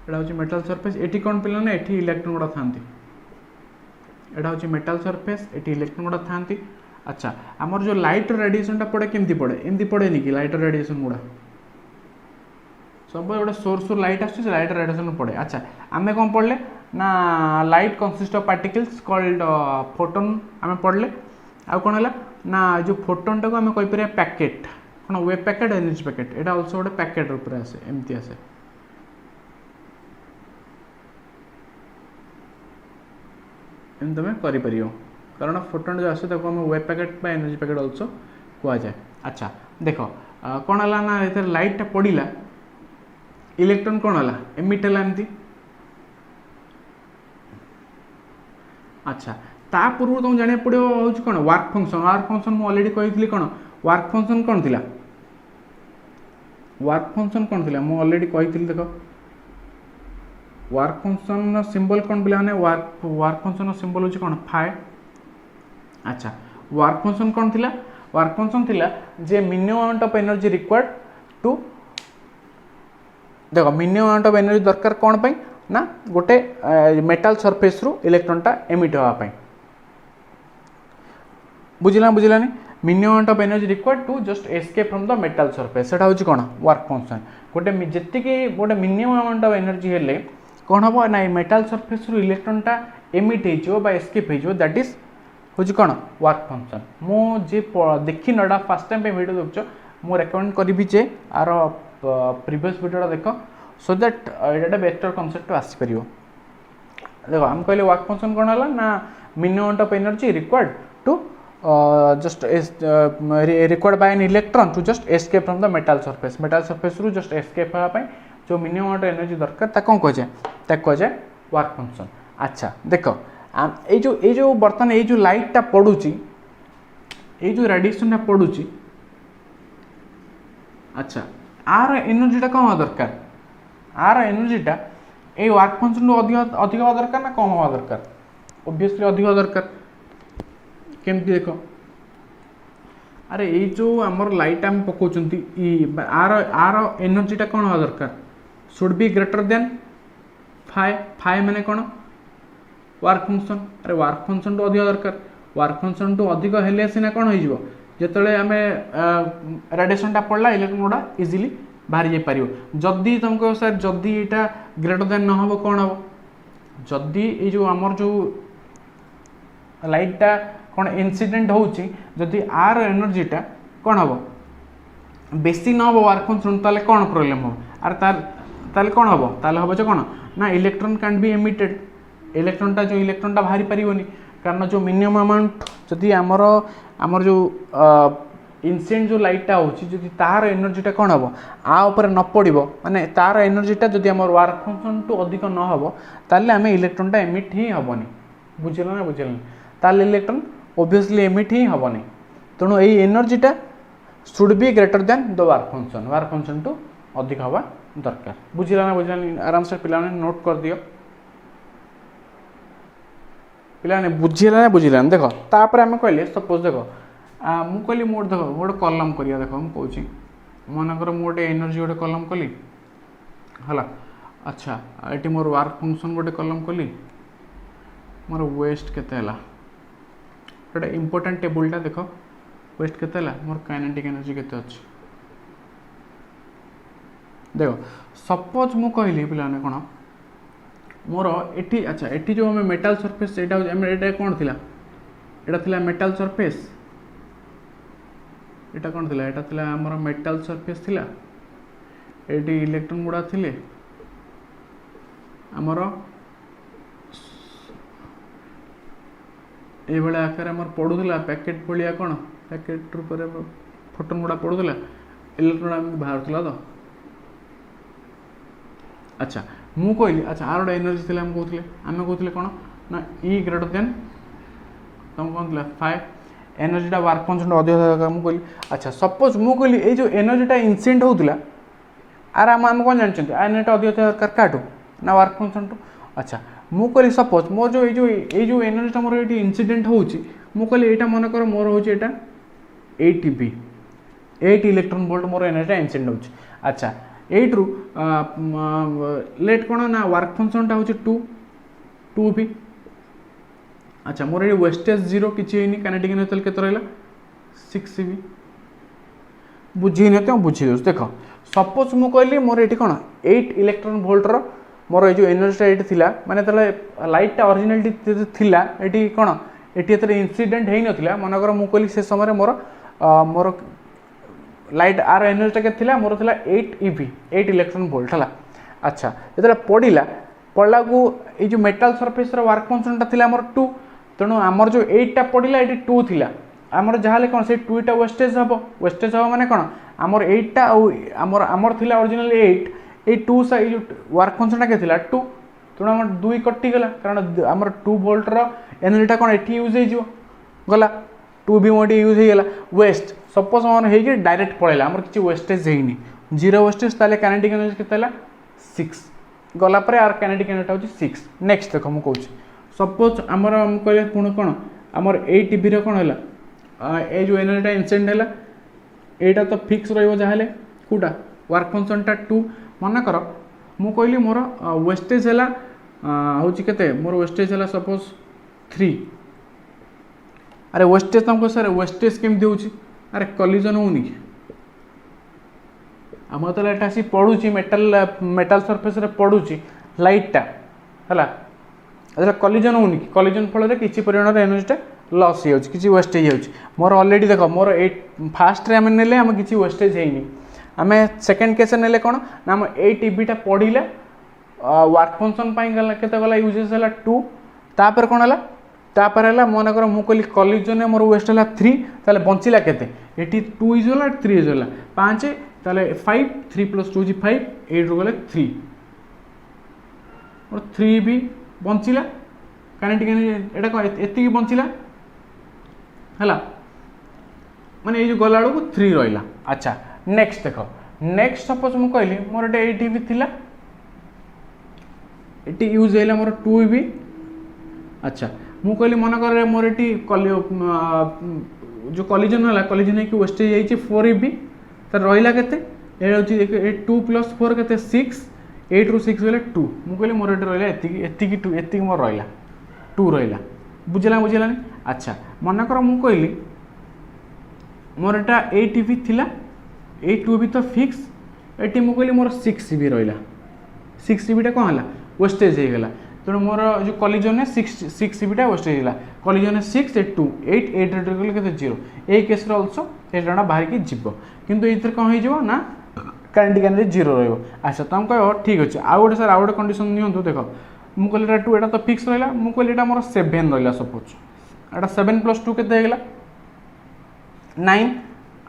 एटा हूँ मेटाल सरफेस एटी कौन पे ना ये इलेक्ट्रॉन गुड़ा था एटा हूँ मेटाल सरफेस ये इलेक्ट्रॉन गुड़ा था अच्छा आमर जो लाइट रेडिएशन पड़े केमती पड़े एमती पड़े कि लाइट रेडिएशन गुड़ा सब गोटे सोर्स लाइट आस लाइट रेडिएशन पड़े अच्छा आम कौन पढ़ले ना light consist of particles called photon आम पढ़ले आउ कौन है ना जो फोटोन टाक आम कहीपर पैकेट कौन वेब पैकेट एनर्जी पैकेट यहाँ अल्सो गोटे पैकेट रूप आसे एमती आसे एम तुम कर कारण फोटोन जो आसे ताको web packet energy packet also कह जाए अच्छा देख कौन है ना ये लाइटा पड़ा इलेक्ट्रॉन कौन है एमिट है एमती अच्छा ता पूर्व तुम जाना पड़ो हूँ कौन वर्क फंक्शन मुझे ऑलरेडी कही कौन वर्क फंक्शन कौन थी वर्क फंक्शन कौन थी मुझे ऑलरेडी कही देख वर्क फंक्शन सिंबल कौन पे वर्क फंक्शन सिंबल हूँ कौन फाइ अच्छा वर्क फंक्शन कौन थी वर्क फंक्शन थिला जे minimum amount of energy required to देखो मिनिमम अमाउंट ऑफ एनर्जी दरकार कौन पाई ना गोटे मेटाल सरफेस रु इलेक्ट्रॉनटा एमिट होगा बुझला बुझलानी minimum amount of energy required to just escape from the metal surface सेटा हूँ कौन वर्क फंक्शन गोटे जी गोटे मिनिमम अमाउंट ऑफ एनर्जी हेले कौन हम ना मेटाल सरफेस रु इलेक्ट्रॉनटा एमिट हो एस्केप हो दैट इज हूँ कौन वर्क फंक्शन मुझे देखी नडा फास्ट टाइम पे वीडियो देखो मुझे रेकमेंड करी जे आर प्रीवियस वीडियो देख सो दैट ये बेटर कनसेप्ट आसपर देखो आम कहले वर्क फंक्शन कौन है ना minimum amount of energy required to just required by an electron to just escape from the metal surface रु जस्ट एस्केप होगा जो मिनिमम अमाउंट ऑफ एनर्जी दरकार कौन कह जाए वर्क फंक्शन अच्छा देख ये जो बर्तमान ये जो लाइटा पड़ुची ये जो रेडिएशन पड़ुची अच्छा आर एनर्जीटा कम हवा दरकार आर एनर्जीटा ये वर्क फंक्शन अधिक हवा दरकार ना कम हवा दरकार ऑब्वियसली अधिक दरकार केमती देख अरे ये जो आमर लाइट आम पकाउछंती आर आर एनर्जीटा कौन हवा दरकार should be greater than phi माने कौन वर्क फंक्शन अरे वर्क फंक्शन टू अधिक दरकार वर्क फंक्शन टू अधिक हेले सीना कौन हो जिते आम रेडिएशनटा पड़ा इलेक्ट्रॉन गुड़ा इजिली बाहरी जाई पारियो जदि तुमको सर जदि यहाँ ग्रेटर देन न हो कौन हम जदि ये जो आमर जो लाइटा कौन इनसीडेंट होची जदि आर एनर्जीटा कौन हम बेसी न हो वर्क फंक्शन ताले कौन प्रॉब्लम हो आर ताले कौन हम ताले हम कौन ना इलेक्ट्रॉन कैन बी एमिटेड इलेक्ट्रॉनटा जो इलेक्ट्रॉनटा बाहरी पारिबोनी कारण जो मिनिमम अमाउंट जदि आमर जो इनसिडेंट जो लाइटा होची जदि तार एनर्जीटा कौन हम आ ऊपर न पड़ो माने तार एनर्जीटा जदि आमर वर्क फंक्शन टू अधिक न हो ताले आमे इलेक्ट्रॉनटा एमिट ही हेबनी बुझिल ना बुझिल ताले इलेक्ट्रॉन ऑब्वियसली एमिट ही हेबनी तेणु यही एनर्जीटा should be greater than the work function to अधिक हवा दरकार बुझिला ना बुझिला आराम से पिला नोट कर दियो पिलाने बुझिला ना बुझिला देख तापर आम कहले सपोज देख मु कहली मोट देख गोटे कलम करिया देख मु कहूँ मनकर मुझे एनर्जी गोटे कलम कली है अच्छा ये मोर वर्क फंक्शन गोटे कलम कली मोर वेस्ट केते गोटे इंपोर्टेंट टेबुलटा देख वेस्ट केते मोर काइनेटिक एनर्जी केते अछि देख सपोज मु कहली पिलाने कौन मोर एटी अच्छा एटी जो हमें मेटाल सरफेस यहाँ कौन थी यहाँ थी मेटाल सरफेस यहाँ कौन थी यहाँ थी आमर मेटाल सरफेस थी ये इलेक्ट्रॉन गुड़ा थे आमर ये आकार आमर पड़ूला पैकेट भाया कौन पैकेट रूप फोटोन गुड़ा पड़ूला इलेक्ट्रॉन बाहर तो अच्छा मु कहली अच्छा आर गोटे एनर्जी थी आम कहते कौन ना ई ग्रेटर देन तुम कौन थी 5 एनर्जीटा वर्क फंक्शन अधिक दरकार मुझे कहली अच्छा सपोज मु कहली ये जो एनर्जीटा इनसिडेंट होता आर आम कौन जानते एनर्जी अधिक दरकार क्या ना वर्क फंक्शन टू अच्छा मु कहली सपोज मोर जो ये एनर्जीटा मोर ये इनसिडेंट होची मु कहली यहाँ मन कर मोर हूँ यहाँ 8 बी 8 इलेक्ट्रॉन वोल्ट मोर एनर्जीटा इनसिडेंट होची अच्छा 8 रु लेट कौन ना वर्क फंक्शनटा हूँ 2 बी अच्छा मोर ये वेस्टेज 0 किसी काइनेटिक एनर्जी केते रहा 6 बी बुझी नहीं बुझी दे देख सपोज मु कहली मोर ये कौन 8 इलेक्ट्रॉन वोल्टर मोर ये एनर्जीटा ये थिला माने तले लाइटटा ओरिजिनल थिला ये कौन ये इनसीडेंट हो नाला मनकर मु कहली से समय मोर मोर लाइट आर एनर्जीटा के थिला मोर थिला 8 ईवी 8 इलेक्ट्रॉन वोल्ट है अच्छा जो पड़ा को ये जो मेटाल सरफेस वर्क फंक्शनटा थिला मोर 2 तेणु आमर जो 8टा पड़ा ये 2 थिला आमर जहाँ कौन से 2टा वेस्टेज हम माने कौन आमर 8टा आमर आमर थिला ओरिजिनल 8 ये 2 जो वर्क फंक्शनटा के थिला 2 तेणु आम 2 कटिगला कारण आमर 2 वोल्टर एनर्जीटा कौन ये यूज हो गला 2 भी मोटे यूज होगा वेस्ट सपोज आम हो डायरेक्ट पड़ेगा आम किसी वेस्टेज होनी 0 वेस्टेज ताले काइनेटिक एनर्जी के 6 गलापर आर काइनेटिक एनर्जी हूँ 6 नेक्स्ट देख मुझे सपोज आमर कह पुणी कौन आमर 8 टीवी कौन है जो एनर्जीटा इनसिडेंट है यहाँ तो फिक्स रहा कौटा वर्क फंक्शनटा 2 मन कर मु कहली मोर वेस्टेज है हूँ के मोर वेस्टेज है सपोज 3 अरे वेस्टेज तुमको सर वेस्टेज केमती होची अरे कलिजन होनी आम तो एटा आसी पड़ुची मेटाल सरफेस रे पड़ुची लाइटटा है कलिजन होनी कलिजन फल किसी परिमाण एनर्जीटा लॉस हो किसी वेस्टेज हो मोर ऑलरेडी देख मोर 8 फास्ट रे आम नेले आम किसी वेस्टेज होनी आम सेकेंड केस नेले कौन ना आम 8 ईवीटा पढ़िले वर्क फंक्शन के गला यूजेस है 2 तापर कौन है तापर है मन कर मु कहली कलिजन मोर वेस्ट है 3 ताले बंचिला केते एटी 2 इज होला 3 इज होला 5 ताले 5 3 + 2 = 5 8 रु गले 3 और 3 भी बंचिला काइनेटिक एनर्जी एटा को एति बंचिला हला माने ये जो गला को 3 रहिला अच्छा नेक्स्ट देखो नेक्स्ट सपोज मु कहली मोर एटा 8 भी थिला एटी यूज हैला मोर 2 भी अच्छा मु कहली मन कर मोर ये जो कलिजन है कलिजन है वेस्टेज है 4 ईवी तर रहा के 2 + 4 के 6 8 रु 6 गले 2 मु कहली मोर ये रहा एति मोर रहा 2 रहा बुझला बुझलानी अच्छा मन कर मु कहली मोर एटा 8 ईवी थिला 8 ईवी तो फिक्स ये मु कहली मोर 6 ईवी रहा 6 ईवीटा कौन है वेस्टेज होगा तेणु मोर जो कलिजन है 6 ईवीटा वेस्टेज है कलिजन 6 2 8 8 गले के 0 ये केस अल्सो एटा बाहर की जीव किंतु ये कौन हो ना काइनेटिक एनर्जी 0 रही अच्छा तुम कह ठीक अच्छे आउ गोटे सर आउ गोटे कंडीशन नियंतु देख मु कहली 2 एटा तो फिक्स रहा मु कहली मोर 7 रहा सपोज एटा 7 + 2 के 9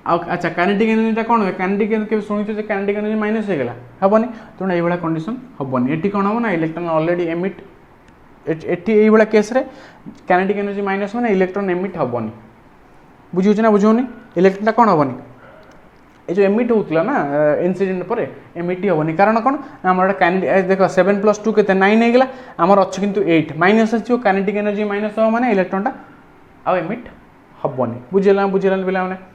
अच्छा काइनेटिक एनर्जीटा कौन हुए काइनेटिक एनर्जी शुणी काइनेटिक एनर्जी माइनस होगा हेनी तेणु ये कंडीशन हेनी ये कौन हम ना इलेक्ट्रॉन ऑलरेडी एमिट ये केस रे काइनेटिक एनर्जी माइनस मैंने इलेक्ट्रॉन एमिट हेनी बुझे ना बुझौनी इलेक्ट्रॉनटा कौन हेनी ये जो एमिट होता ना इनसीडेंट पर एमिट हेनी कारण कौन आम काइनेटिक देख 7 + 2 के 9 होगा आमर अच्छे किंतु 8 माइनस आसो काइनेटिक एनर्जी माइनस हम माने इलेक्ट्रॉनटा आ एमिट हेनी बुझेगा बुझेगा पे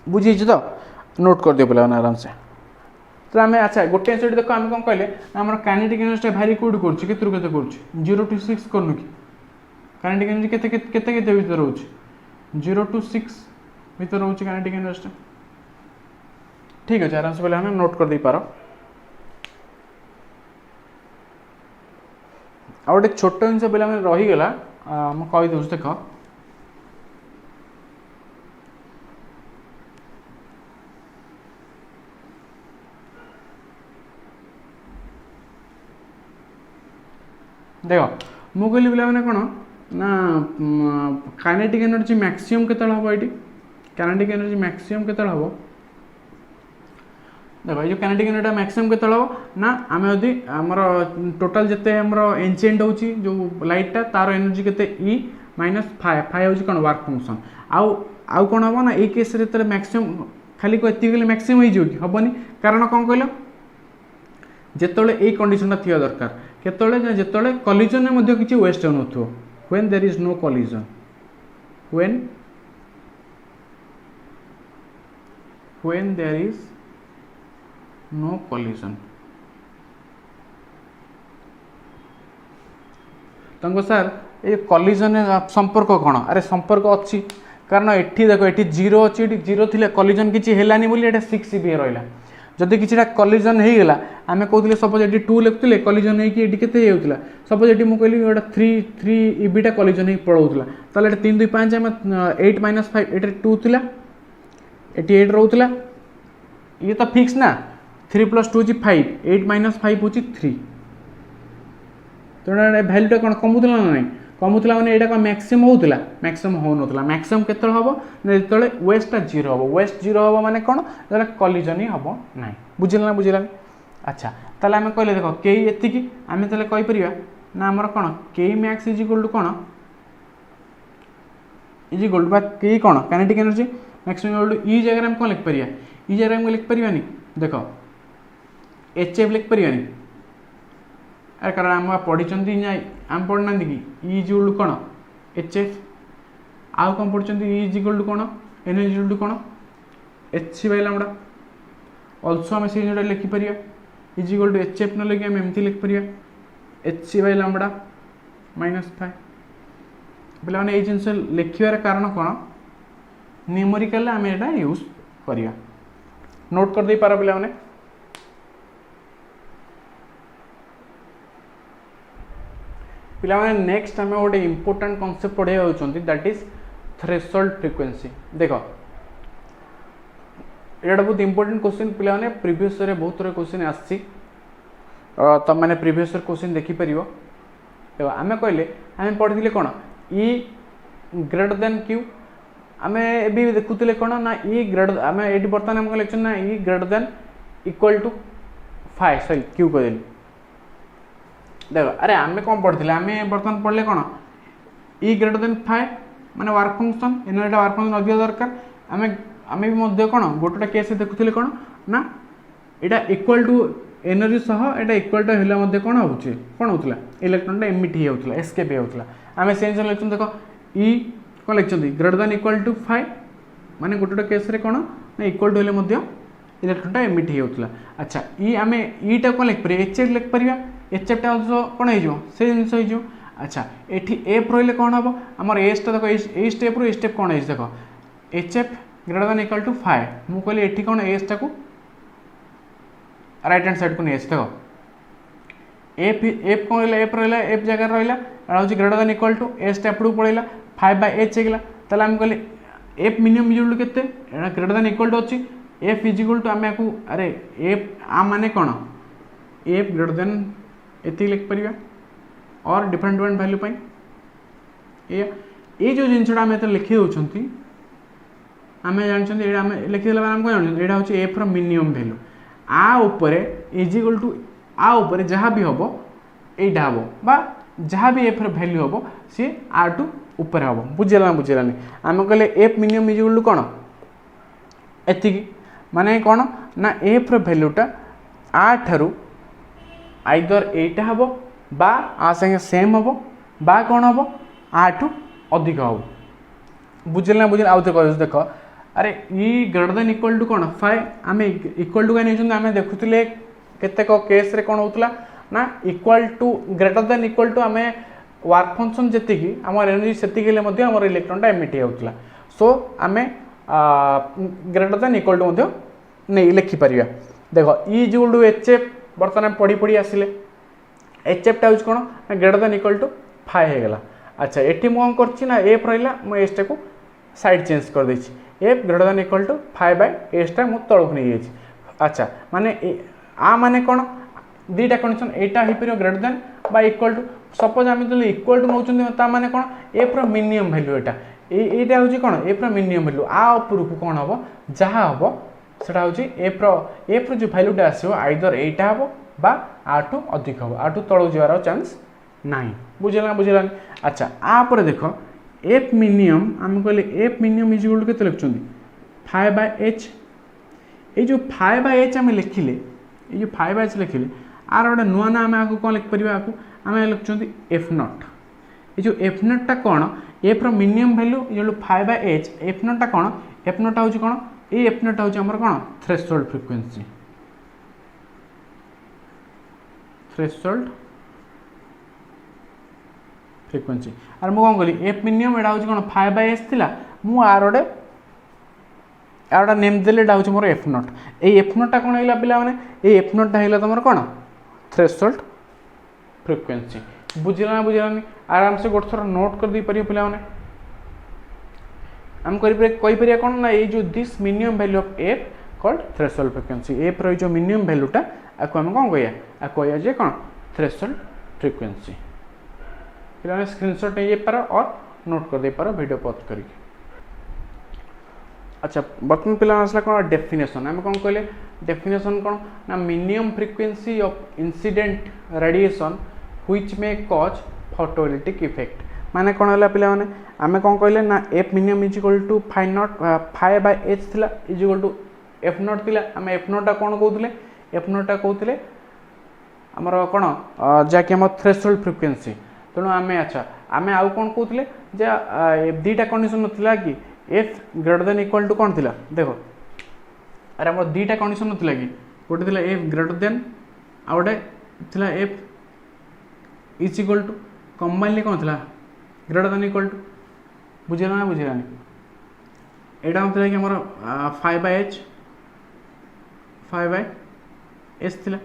बुझी तो नोट कर दियो पे आराम से तो आम अच्छा गोटे आंसर देख आम कौन कहले आम काइनेटिक एनर्जी भारी कौट कर 0 to 6 करनु कि काइनेटिक एनर्जी केते भीतर रोचे 0 to 6 भीतर रोचे काइनेटिक एनर्जी ठीक अच्छे आराम से पहले हमें नोट कर दे पार आ गोटे छोट जिन पे रहीगला मुझे कहीदे देख देख मु कहली पे कौन ना काइनेटिक एनर्जी मैक्सिमम केते हम ये काइनेटिक एनर्जी मैक्सिमम केते हम देखो ये काइनेटिक एनर्जी मैक्सिमम केते हम ना आम यदि आमर टोटाल जिते आमर एनसीएंट हो जो लाइटा तार एनर्जी केते ई माइनस फाइव फाइव हूँ कौन वर्क फंक्शन आउ कौन हम ना ये केस मैक्सिमम खाली ये मैक्सिमम हो हेनी कारण कौन कहल जिते ये कंडीशन थी दरकार केतले जिते कलिजन में किसी वेस्ट हो न when there is no collision when there is no collision तंको सर ये कलिजन संपर्क कौन अरे संपर्क अच्छी कारण एठी देखो एठी जीरो अच्छी जीरो थिले कलिजन किसी हेलानी बोली एटा 6 भी रहिला जदि किछिटा कलिजन हे गेला आमे कहउतले सपोज एठी 2 लिखुतले कलिजन हे कि एठी केते हेउतला सपोज एठी मु कहली एटा 3 इबिटा कलिजन हे पळौतला ताले एटा 3 2 5 आमे 8 - 5 एटा 2 थिला एठी 8 रहउतला ये तो फिक्स ना 3 + 2 = 5 8 - 5 होची 3 तो वैल्यूटा कौन कमुला ना नहीं कमुला मैंने यहाँ कौन मैक्सिमम होता मैक्सिमम हो ना मैक्सिमम के जो वेस्टा जीरो हम वेस्ट जीरो हम माने कौन जो कलिजन ही हम ना बुझिला बुझिला अच्छा ताले आम कहले देख के ये आम तहीपर ना आमर कौन K max is equal to कौन इज इक्वल टू के कौन kinetic energy maximum equal to ई जगह कौन लिखिपर ई जगह लिख पारानी देख एचएफ लिख पारानी अरे कारण आम पढ़ी आम पढ़ना कि इज इक्वल टू कौन एचएफ आउ कौन पढ़ी इज इक्वल टू कौन एन इज इक्वल टू कौन एच बाय लैम्डा ऑल्सो आम से जोटा लिखिपर इज इक्वल टू एचएफ न लिखि आम एमती लिखिपर एच बाय लैम्डा -5 पे ये जिन लिखार कारण कौन न्यूमेरिकल आम यहाँ यूज करिया नोट कर दे पार पे पिला नेक्स्ट आम गोटे इंपोर्टाट कॉन्सेप्ट पढ़ाई होती दैट इज थ्रेशोल्ड फ्रिक्वेंसी देख ये बहुत इंपोर्टेंट क्वेश्चन पिला प्रीवियस रे बहुत थोड़ा क्वेश्चन आसी तो मैंने प्रीवियस क्वेश्चन देखिपर देखो आम कहले आम पढ़ी कौन ई ग्रेटर देन क्यू आम ए देखुले कौन ना ई ग्रेटर आम ये बर्तमान आम लिखुँ ना ई greater than equal to 5 sorry क्यू कहदेली देख अरे आम कौन पढ़ी आम बर्तमान पढ़ले कौन ई ग्रेटर देन 5 माने work function energy work function अधिक दरकार आम आम भी कौन गोटे केस देखुले कौन ना यहाँ इक्वल टू एनर्जी सह यहाँ इक्वल टू हेल्ला कौन हो कौन होता इलेक्ट्रॉन एमिट होता एस्केप होता आम से लिखुँ देख ई कौन लिखिं ग्रेटर देन इक्वल टू 5 माने गोटे केस कौन ना इक्वल टू हेल्ले इलेक्ट्रॉन एमिट होता अच्छा ई आम ईटा कौन लिखिपर एच लिखिपर एचएफ टा कौन हो जिनस हो अच्छा ये एफ रही कौन हम आम एस टा देख ये स्टेप रू स्टेप कौन है देख h f greater than equal to 5 मुझे कहली ये कौन एस टा को राइट हैंड साइड को नहीं देख एफ कौन रहा एफ रहा एफ जगह रहा हूँ ग्रेटर देन इक्वल टू एस टा एपटू पड़ेगा 5/h होगा ताले आम कहले एफ मिनिमम इक्वल टू के ग्रेटर देन इक्वल टू अच्छी एफ इज इक्वल टू आम अरे एफ आ माने कौन एफ ग्रेटर देन ये लिखिपर और डिफरेंट डिफरेंट वैल्यू ये जो जिनसा आम लिखी दूसरी आम जानते आम लिखिदेला आम कौन जानते यहाँ हूँ एफ मिनिमम वैल्यू आ उपरे इज इक्वल टू आ उपरे जहाँ भी हम यहाँ हम बा जहाँ भी एफ वैल्यू हम सी आ टू ऊपर हम बुझेगा बुझेगानी आम कहले f minimum is equal to कौन एति माने कौन ना एफ वैल्यूटा आ ठारू आइदर एटा हम बा आ संगे सेम हम बा कौन हम आठू अधिक हम बुझेगा बुझे आउ तो कह देख अरे ई ग्रेटर देन इक्वल टू कौन 5 आम इक्वल टू कहीं आम देखुले केतेक केस रे कौन होता ना equal to greater than equal to आम वर्क फंक्शन जी आम एनर्जी से आम इलेक्ट्रॉन एमिट होता सो आम ग्रेटर देन इक्वल टू नहीं लिखिपर देख ई इक्वल टू एचएफ बर्तमान पढ़ी पढ़ी आसिले एचएफ टा हूँ कौन ग्रेटर देन इक्वल टू 5 होगा अच्छा ये मुझे कौन करना एफ रहा मुझे एस टा को साइड चेंज कर देछि F greater than equal to 5/s टा मुझे तौक नहीं जाइए अच्छा माने आ माने कौन दीटा कंडीशन एटा हो पार ग्रेटर देन बा इक्वल टू सपोज आम जो इक्वल टू नौ माने कौन एफ मिनिमम वैल्यू यहाँ हूँ कौन एफ मिनिमम वैल्यू आ उपरकू कौन हम जहाँ हम सेटा हूँ एफ जो भैल्यूटा आसो आइदर एटा हम बा आठू अधिक हम आठू तलू जवार चान्स ना बुझेगा बुझेगा। अच्छा आपर देख एफ मिनिमम आम कहले f minimum is equal to केते लिखुं 5/h ये जो 5/h आम लिखिले ये जो 5/h लिखिले आर गोटे नुआ ना आम आपको कौन लिखिपर आपको आम लिखुं एफ नट ये जो एफ नटा कौन एफ मिनिमम भैल्यू जो 5/h एफ नटा कौन एफ नटा हूँ कौन ये एफ नटा हूँ आम कौन थ्रेशोल्ड फ्रिक्वेंसी थ्रेशोल्ड फ्रिक्वेंसी आर मुझे कौन कली एफ मिनिमम एटा हूँ कौन 5/h थी मु आर गोटे नेम देले एटा हूँ मोर एफ नट ये एफ नटा कौन है पिला माने ये एफ नटा है तुम कौन थ्रेशोल्ड फ्रिक्वेंसी बुझला ना बुझलानी आराम से गोटे थर नोट कर दी पारियो पिला माने हम कहीपर कौन ना ये जो this minimum value of F called threshold frequency F रो जो मिनिमम वैल्यूटा आपको हम कौन कहया जे कौन थ्रेशोल्ड फ्रिक्वेंसी पे स्क्रीनशॉट नहीं पार और नोट कर दे पार वीडियो पॉज करके। अच्छा बर्तमान पिला आसला कौन डेफिनेशन आम कौन कहले डेफिनेशन कौन ना minimum frequency of incident radiation which may cause photoelectric effect माने कौन है पिला माने आम कौन कहले ना F minimum is equal to 5/h थिला is equal to F naught थिला आम एफ नॉट कौन कहते एफ नॉट कहते आमर कौन जहाँकि आम थ्रेशोल्ड फ्रिक्वेंसी तेणु आम अच्छा आम आउ कौन कहते जे दीटा कंडीशन नाला कि F greater than equal to कौन थिला देखो अरे आम दीटा कंडीशन नाला कि गोटे थिला एफ ग्रेटर देन आ गोटे थिला F is equal to combinely कौन थिला ग्रेटर देन इक्वल टू बुझेगा ना बुझेगानी एटा हम कि आमर 5/h थिला।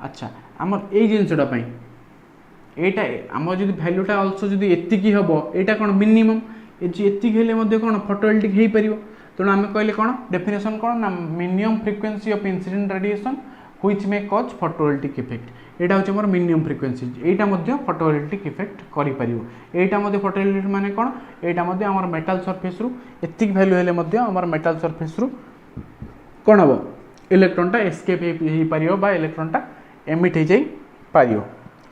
अच्छा आमर ए जिनसटा एटा आम जो भैल्यूटा अल्सो जो एतिकी हम यहाँ कौन मिनिमम ये कौन फोटोइलेक्ट्रिक हो पार तेणु आम कहले कौन डेफिनेशन कौन ना minimum frequency of incident radiation which may cause photoelectric effect यहाँ हूँ मोर मिनिमम फ्रिक्वेंसी यहाँ फोटोइलेक्ट्रिक इफेक्ट करें फोटोइलेक्ट्रिक माने कौन यहाँ आम मेटाल सरफेस रु एतिक भैल्यू हेले आम मेटाल सरफेस रु कौन हम इलेक्ट्रॉनटा एस्केप हो पार इलेक्ट्रॉनटा एमिट हो जाई पार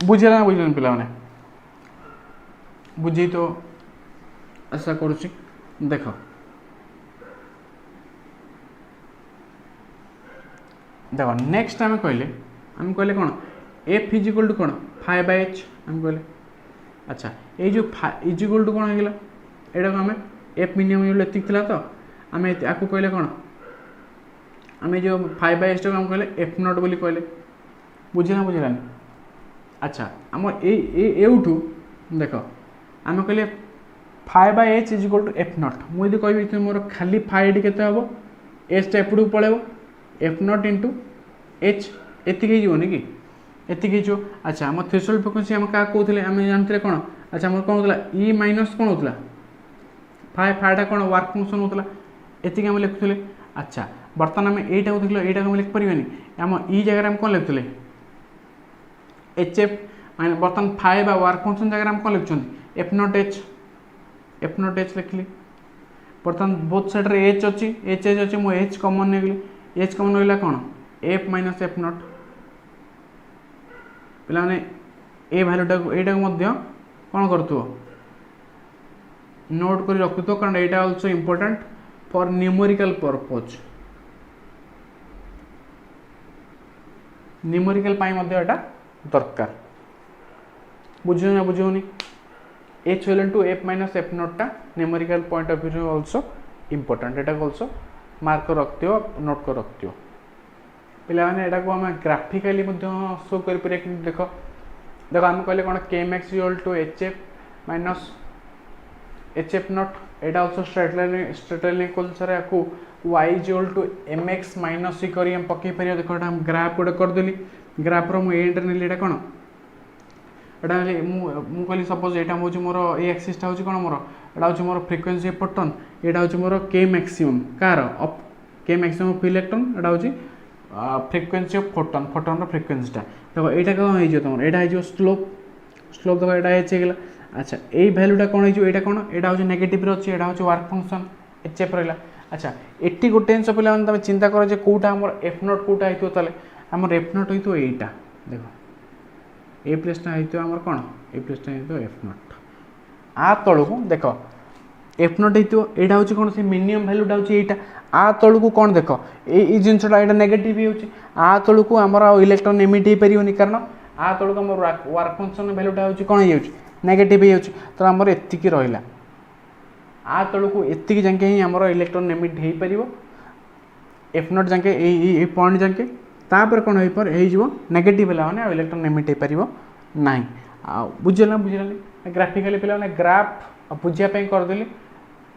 बुझेगा ना बुझे पिला माने बुझे तो आशा करुच्ची देख देखो नेक्स्ट आम कहले कौन एफ इज इक्वल टू कौन 5/h आम कहले। अच्छा ये जो इज इक्वल टू कौन होगा यहाँ आम एफ मिनिमम एतिक थिला तो आम आपको कहले कौन आम जो 5/h टाक कहले एफ नॉट बोली कहले बुझेगा बुझेगानी। अच्छा आम एठू देख आम कहले 5/h is equal to F naught मुझे कहि मोर खाली 5 केते हम एच टा एपटू पड़ेब एफ नॉट इंटू एच एतिक होनी कि एतिक हो। अच्छा आम थ्रेशोल्ड फ्रिक्वेंसी आम क्या कहते आम जानते कौन अच्छा आम कौन होता ई माइनस कौन होता 5 कौन वर्क फंक्शन होता एतिक आम लिखुले। अच्छा बर्तमान आम यहीटा को देख यहाँ लिखिपारे आम ई जगह कौन लिखुले एच एफ माने बर्तमान 5 वर्क फंक्शन जगह कौन लिखुं एफ नॉट एच लिखली बर्तमान बोथ साइड रे एच अच्छी एच अच्छी मुझे एच कमन नहीं एच कमन रहा कौन एफ माइनस एफ नॉट पिला माने ए भैल्यूटा यहाँ कौन करूँ नोट कर रखुव कारण यहाँ also important for numerical purpose numerical दरकार बुझे ना बुझे H equal to F minus F नॉटा numerical point of view also important एटा ऑल्सो मार्क कर रखियो नोट कर रखियो पिला माने एटा को हम ग्राफिकली शो कर देख देखो आम कहले कौन K M X equal to H F minus H F naught एटा ऑल्सो स्ट्रेट लाइन इक्वल आपको Y equal to M X minus करी हम पकई पार देखो हम ग्राफ गोटे करदेली ग्राफ रो एंड नेली कौन एटा कहली सपोज यहाँ हूँ मोर ए एक्सीसटा हूँ कौन मोर यहाँ हूँ मोर फ्रिक्वेंसी फोटोन यहाँ हूँ मोर के मैक्सिमम कार के मैक्सिमम ऑफ इलेक्ट्रॉन यहाँ हूँ फ्रिक्वेंसी ऑफ फोटोन फोटोन फ्रिक्वेंसीटा देखो यहाँ कौन हो तुम यहाँ हो स्लोप स्लोप देखो यहाँ एच अच्छा यही भैल्यूटा कौन हो कौन यहाँ हूँ नेगेटिव अच्छी यहाँ हूँ वर्क फंक्शन एच एफ रहा अच्छा एट्टी गोटे जिन पे तुम चिंता कर जे कौटा आम एफ नोट कौटा हो ताले आम एफ नोट हो यहीटा देख ए प्लेसटा होमर कौन ए प्लेसटा हो एफ नोट आ तलू देख एफ नोट होटा हूँ कौन से मिनिमम भैल्यूटा हूँ यहाँ आ तलू कौन देख ये जिनसा यहाँ नेगेटिव हो तलू आमर इलेक्ट्रॉन एमिट हो पारे कारण आ तलू आम वर्क फंक्शन भैल्यूटा हूँ कौन हो नेगेटिव हो तो आमर एतिक रहा आ तलू एतिक जाके ही आमर इलेक्ट्रॉन एमिट हो पार एफ नोट जाके ये पॉइंट जाके तापर कौन हो नेगेटिव है इलेक्ट्रॉन एमिट हो पार ना बुझेगा बुझेगा ग्राफिकली पे ग्राफ बुझापी करदेली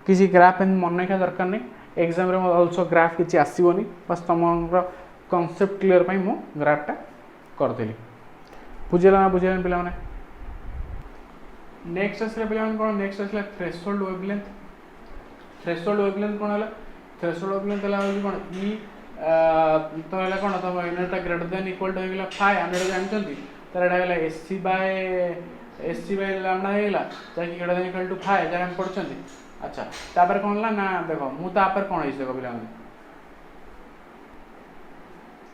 किसी ग्राफ मन रखा दरकार नहीं एग्जाम रे ऑल्सो ग्राफ किसी आसोनी बस तुम कॉन्सेप्ट क्लियर पाई मु ग्राफटा करदेली बुझेगा ना बुझेगा पे नेक्स्ट आसला पे कौन नेक्स्ट आसला थ्रेशोल्ड वेवलेंथ थ्रेशोल्ड वेवलेंथ कौन है थ्रेशोल्ड वेवलेंथ है कौन ई तो है कौन तुम यूनिटा ग्रेटर देन इक्वल टू होगा 5 आम जानते तर यहाँ एससी बाय लैम्डा होगा जैसे ग्रेटर देन इक्वल टू 5 जहाँ हम पढ़ते अच्छा तापर कौन है ना देख मुझे कौन है देख पे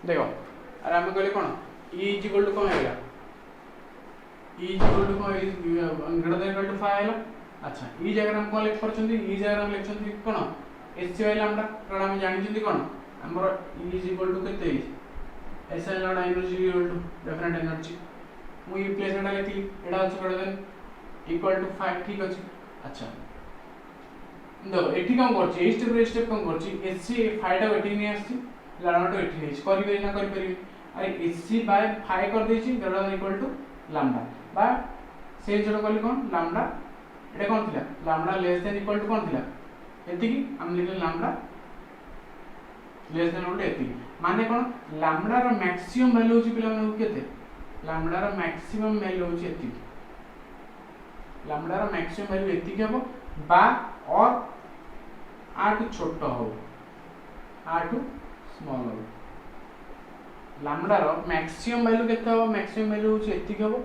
देख अरे आम कहले कौन ई इज इक्वल टू कौन होगा ई इज इक्वल टू कौन ग्रेटर देन इक्वल टू 5 है अच्छा ई जगह हम कौन लिख पार्टी ई जगह हम लिखते कौन एससी बाय लैम्डा कारण आम जानते कौन आमर E is equal to K S L lambda energy equal to definite energy मुझे प्लेस एटा लिखली एटा also greater than equal to 5 ठीक अछि अच्छा देखो एठी कम करछि ए स्टेप कम करछि एससी 5 टा एठी नै आछि लैम्डा तो एठी नै करि बे ना करि परिबे अरे एससी बाय 5 कर देछि greater than equal to lambda बा से जोड़ कली कोन लैम्डा एटा कोन थिला lambda less than equal to कोन थिला एति की हम लिखले lambda less than equal to एति माने कोन लैम्डा रो मैक्सिमम वैल्यू होछि पिला माने केते लैम्डा रो मैक्सिमम वैल्यू होछि एति लैम्डा रो मैक्सिमम वैल्यू एति के हो बा और r टू छोटो हो r टू स्मॉल हो लैम्डा रो मैक्सिमम वैल्यू केते हो मैक्सिमम वैल्यू होछि एति के हो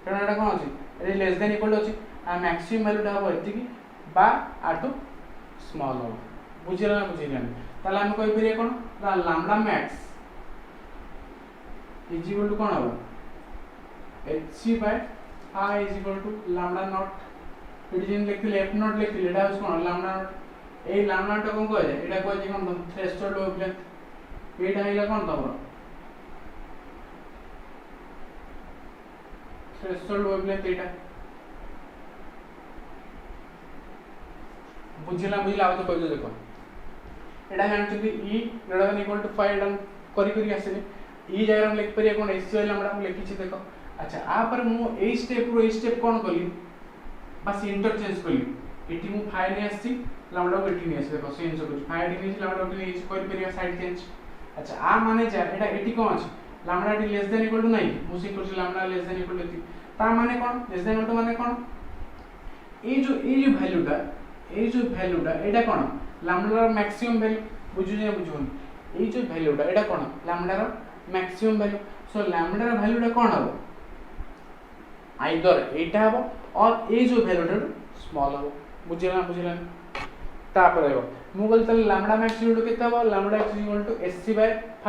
कारण एटा कोन अछि ए लेस देन इक्वल टू अछि आ मैक्सिमम वैल्यूटा हो एति की बा r टू स्मॉल हो बुझिला ना बुझिला ताले हम कहि परिए कोन lambda max is equal to कोन हो hc by I is equal to lambda naught it जिन लिखले f naught लिखले एटा होस कोन lambda naught ए lambda naught कोन कहले एटा कहै जे कोन थ्रेशोल्ड वेवलेंथ एटा हैला कोन तमरो थ्रेशोल्ड वेवलेंथ एटा बुझिला आ तो कहले देखो एटा जानछथि e greater than equal to 5 एटा करी करी आसेले e जगह हम लिख परिया कोन hc lambda हम लिखि छी देखो अच्छा आ पर मु ए स्टेप कोन कली बस इंटरचेंज कली एटी मु 5 ने आसी लैम्डा को एटी ने आसी देखो सेम सब कुछ 5 ने लैम्डा को ने कर परिया साइड चेंज अच्छा आ माने जा एटा एटी कोन अछि लैम्डा एटी लेस देन इक्वल टू नहीं मु से करछि lambda less than equal to ता माने कोन लेस देन इक्वल टू माने कोन ए जो वैल्यूटा एटा कोन लैम्डा रो मैक्सिमम वैल्यू बुझु जे बुझुनी ए जो वैल्यूटा एटा कोन लैम्डा रो मैक्सिमम वैल्यू सो लैम्डा रो वैल्यूटा कोन हो आइदर एटा हो और ए जो वैल्यूटा स्मॉल हो बुझिला तापर हो मु बोल तले लैम्डा मैक्स इक्वल टू केता हो lambda X equal to S C by 5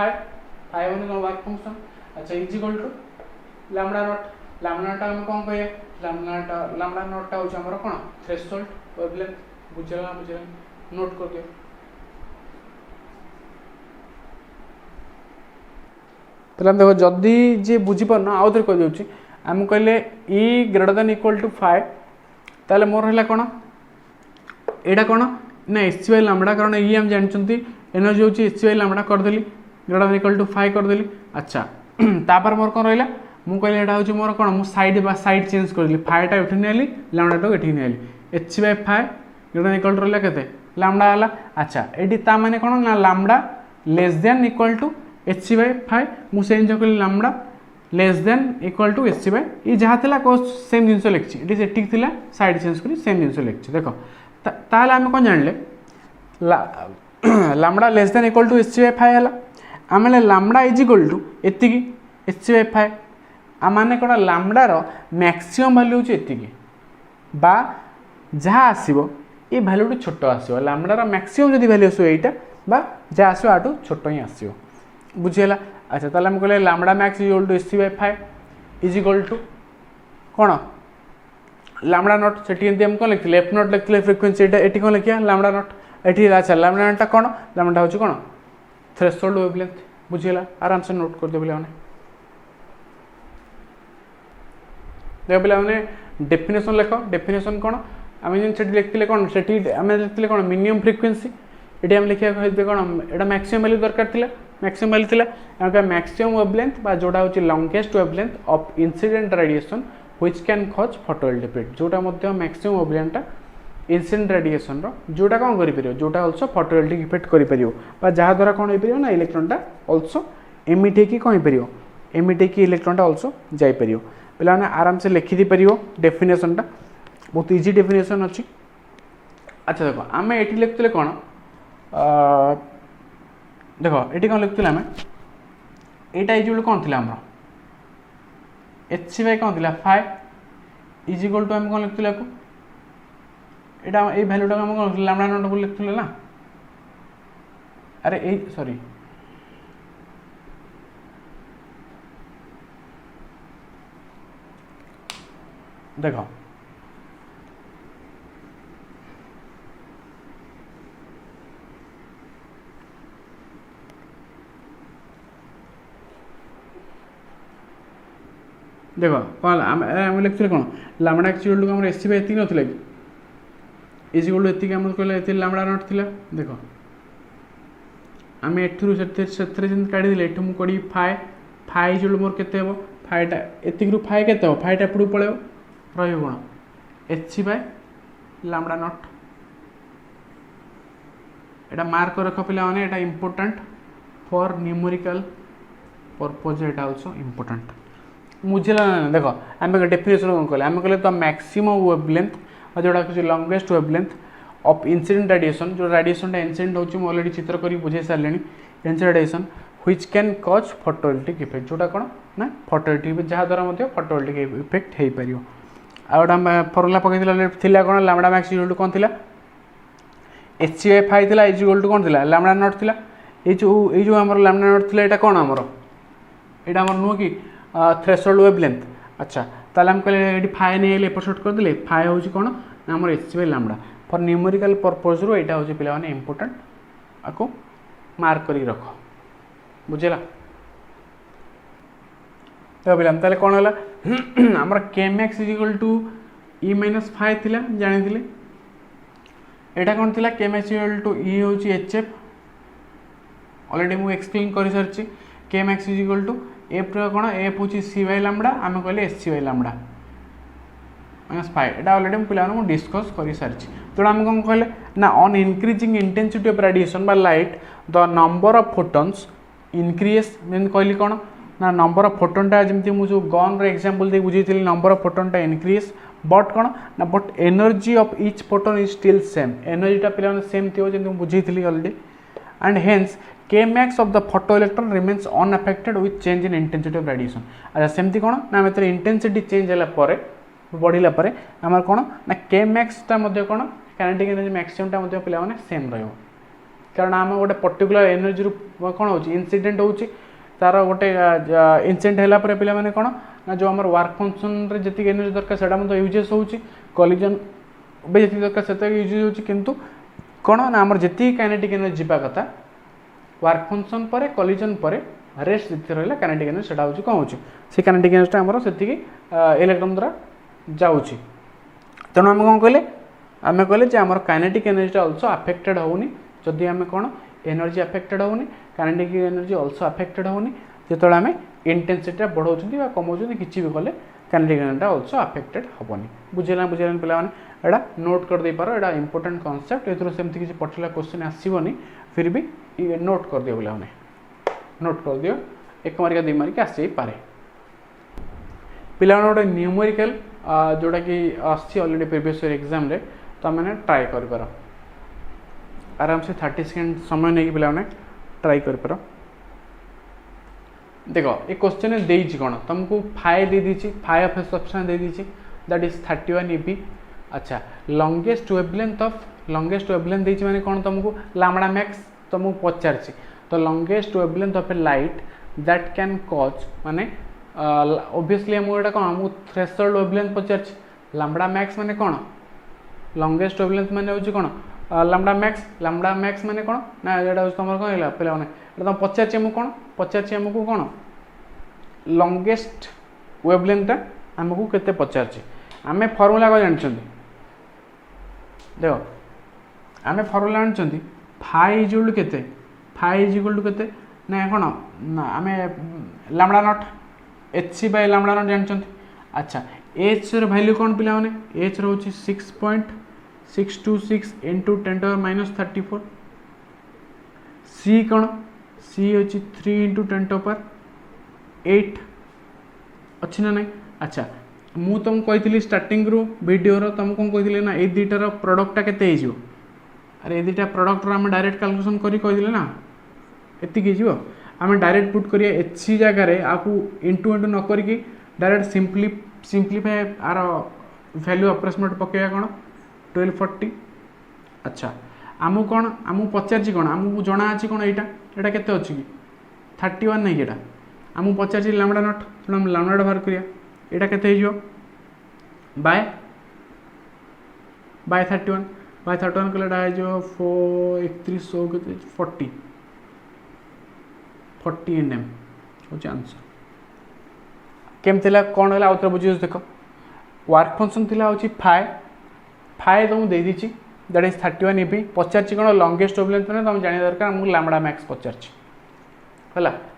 माने वर्क फंक्शन अच्छा is equal to lambda naught हम कोन कहे लैम्डा नॉट हो हमर कोन थ्रेशोल्ड वेवलेंथ बुझिला नोट कर दियो तले देखो जदी जे बुझी पर ना आउथर कह देउची आम कहले e greater than equal to 5 ताले मोर हला कोन एडा कोन ना एच बाय लैम्डा कारण ई हम जानचंती एनर्जी होची एच बाय लैम्डा कर देली ग्रेटर देन इक्वल टू 5 कर देली अच्छा तापर मोर कोन रहला मु कहले एडा होची मोर कोन मु साइड चेंज कर देली 5 टा उठी नेली लैम्डा तो उठी नेली H by 5 greater than equal to रहला केते लैम्डा हला अच्छा एडी ता माने कोन ना lambda less than equal to H by 5 मु चेंज कर lambda less than equal to H by ये जहाँ थिला को सेम जिनस लिखछि इट इज एटिक थिला साइड चेंज करी सेम जिनस लिखछि देखो ताले हम कोन जानले lambda less than equal to H by 5 हला आमले लैम्डा इज इक्वल टू एतिकी एच बाय 5 आ माने कोन लैम्डा रो मैक्सिमम वैल्यू छि एतिकी बा जहाँ आसीबो ये भैल्यूटी छोट आसो लैम्डार मैक्सिमम जब भैल्यू आसो यहाँ बा जहाँ आसो आठू छोट ही आसो बुझीगला। अच्छा ताले हम कहले lambda max equal to A C by 5 is equal to कौन लैम्डा नॉट से हम कौन लिखते एफ नॉट लिखते फ्रिक्वेंसी ये कौन लिखा लैम्डा नॉट ये अच्छा लैम्डा नॉट कौन लैम्डा हूँ कौन थ्रेशोल्ड वेवलेंथ बुझीगला आराम से नोट कर दे पे देख पे डेफिनेशन लिख डेफिनेशन कौन आम जो लिखते कौन से लिखते कौन मिनिमम फ्रिक्वेंसी ये आम लिखा कौन यहाँ मैक्सिमम वैल्यू दरकार था मैक्सिमम वैल्यू था मैक्सिमम वेवलेंथ जोटा हूँ longest wavelength of incident radiation which can cause photovoltaic effect जोटा मैक्सिमम वेवलेंथ इंसिडेंट रेडिएशन जोटा कौन कर जोटा अल्सो फोटोवोल्टिक इफेक्ट कर जहाँ द्वारा कौन हो ना इलेक्ट्रॉनटा अल्सो एमिट होगी कौन हो एमिट होगी इलेक्ट्रॉनटा अल्सो जापर पे आराम से लिखिदी पार डेफिनेशनटा बहुत इजी डेफिनेशन अच्छी। अच्छा देखो आम ये लिखुले कौन देख ये कौन लिखुले आम यहाँ इज कौन थी आम एच सी बाय कौन थी 5 इज इक्वल टू आम कौन लिखुले यहाँ ये भैल्यूटा आम कौन लैम्डा नॉट को लिखुले ना अरे ये सॉरी देख देख कौन आम लिखते कौन lambda actual to S C by एति नथिला कि इज इक्वल टू एति आम कहले एति लैम्डा नॉट थिला देख आम एठुरु सेथरे जिन काढी दिले एठु मु कोडी 5 इज मोर केते हेबो 5टा एतिकरु 5 केते हो 5टा एपडु पळेबो रहिबो कोन H C by lambda naught एटा मार्क रख पिला माने एटा इंपोर्टेंट फॉर न्यूमेरिकल पर्पज एटा आल्सो इंपोर्टेंट मुझेला देख आम डेफिनेशन कौन कहले आम कहले तो मैक्सिमम वेवलेंथ जोटा कि longest wavelength of incident radiation जो रेडिएशन इंसिडेंट होची ऑलरेडी चित्र करी बुझे सारे incident radiation which can cause photovoltaic effect जोटा कौन ना फोटोवोल्टिक जहाँ द्वारा फोटोवोल्टिक इफेक्ट हो पार आम फर्मुला पकई कौन लैम्डा मैक्स इक्वल टू कौन थी एच सी बाय 5 थी इज इक्वल टू कौन थी लैम्डा नॉट थी ये आम लैम्डा नॉट थी यहाँ कौन आमर यहाँ आम नुह कि थ्रेशोल्ड वेवलेंथ अच्छा ताले हम कहले ये 5 नहीं एपट सट करदे 5 हूँ कौन आम H C by lambda for numerical purpose रू यहाँ हूँ पे इंपोर्टेंट आपको मार्क कर रख बुझेगा तो पे कौन है आमर K max is equal to E minus 5 थी जानी यहाँ कौन थी केमैक्स इक्वल टू ई हूँ एच एफ ऑलरेडी मुझे एक्सप्लेन कर सारी K max is equal to F कौन एफ हूँ सी बाय लैम्डा आम कहले S C by lambda minus 5 यहाँ ऑलरेडी मुझे डिस्कस कर सारी तेणु आम कौन कहले ना on increasing intensity of radiation by light the number of photons increase mean कहली कौन ना नंबर ऑफ फोटोनटा जमी मुझे गन एग्जांपल दे बुझी नंबर ऑफ फोटोनटा इंक्रीज बट कौन ना but energy of each photon is still same एनर्जीटा पे सेम थी जमी बुझी already and hence K max of the photo electron remains unaffected with change in intensity of radiation अच्छा सेमती कौन ना इंटेंसिटी चेंज है बढ़ला आम कौन ना केमैक्सटा कौन काइनेटिक एनर्जी मैक्सिमम पे सेम रही कारण आम गोटे पर्टिकुलर एनर्जी कौन हो इंसिडेंट हो तार गोटे इंसिडेंट है पे कौन ना जो आम वर्क फंक्शन जी एनर्जी दरकार से यूजेस हो कलिजन जी दरकार से यूजेस हो कौन ना आम जी काइनेटिक एनर्जी जावा कथा वर्क फंक्शन पर कलिजन पर रेस्ट जी रहा काइनेटिक एनर्जी से हूँ कौन हो काइनेटिक एनर्जी आमर से इलेक्ट्रॉन द्वारा जाऊँगी तेणु आम कौन कहले आम कहले आम काइनेटिक एनर्जी अल्सो अफेक्टेड होनी जदि आम कौन एनर्जी अफेक्टेड होनी काइनेटिक एनर्जी अल्सो अफेक्टेड होनी जो आम इंटेंसिटी बढ़ाऊँ कमाऊँ किसी भी कले काइनेटिक एनर्जी अल्सो अफेक्टेड हेनी बुझेगा बुझेगा पे यहाँ नोट कर दे पार यहाँ इंपोर्टेंट कॉन्सेप्ट एमती किसी पर्टिकुलर क्वेश्चन आसबनी फिर भी नोट कर दियो पे नोट कर दियो 1 मार्क 2 मार्क आसी पारे पे गोटे न्यूमेरिकल जोटा कि ऑलरेडी प्रीवियस एग्जाम रे तो मैंने ट्राई कर आराम से 30 सेकेंड समय नहीं पे ट्राई कर पार देख ये क्वेश्चन देती कौन तुमको 5 दे दी 5 ऑफ ऑप्शन दे दी दैट इज 31 EV अच्छा longest wavelength of longest wavelength देछि माने कोन तुमको लैम्बडा मैक्स तुमको पचारछि तो longest wavelength of a light that can cause माने ऑब्वियसली हम एटा कोन हम थ्रेशोल्ड वेवलेंथ पचारछि लैम्बडा मैक्स माने कोन लंगेस्ट वेवलेंथ माने होछि कोन लैम्बडा मैक्स माने कोन ना एटा तुमर कोन हैला पहला माने एटा तुम पचारछि हमको कोन लंगेस्ट वेवलेंथ हमको केते पचारछि आमे फार्मूला को जानछंती देखो आमे फार्मूला जानछंती फाई इक्वल टू केते ना कोन ना आमे lambda naught H by lambda naught जानछंती अच्छा एच र वैल्यू कोन पिला माने एच र होची 6.626 into 10⁻34 सी कोन सी होची 3 into 10⁸ अच्छी ना नहीं अच्छा मु तुम कही स्टार्टिंग रू वीडियो तुम कौन कही ना ये दुटार प्रोडक्टा केते अरे ये दुटा प्रोडक्ट आम डायरेक्ट कैलकुलेशन करी ना एतिक आम डायरेक्ट पुट करिया एच सी जगार आपको इंटू इंटू न करिकी डायरेक्ट सिंप्लीफाई आर वैल्यू अप्रोक्सीमेट पकेया कौन 1240 अच्छा आमको कौन आमको पचार कौन आमको जना अच्छी कौन यहाँ केते अच्छी कि 31 नहीं कि आमको पचार लैम्बडा नॉट तेणु आम लैम्बडा बाहर करिया यहाँ केते बाय 31 कले हो 40 nm हूँ आंसर केमती कौन है आउे बुझे देख वर्क फंक्शन थी हूँ फाए तुमको दे दी दैट इज 31 EV पचार कौन लंगेस्ट वेवलेंथ मैंने तुम जाना दरकार आमको लैम्बडा मैक्स पचार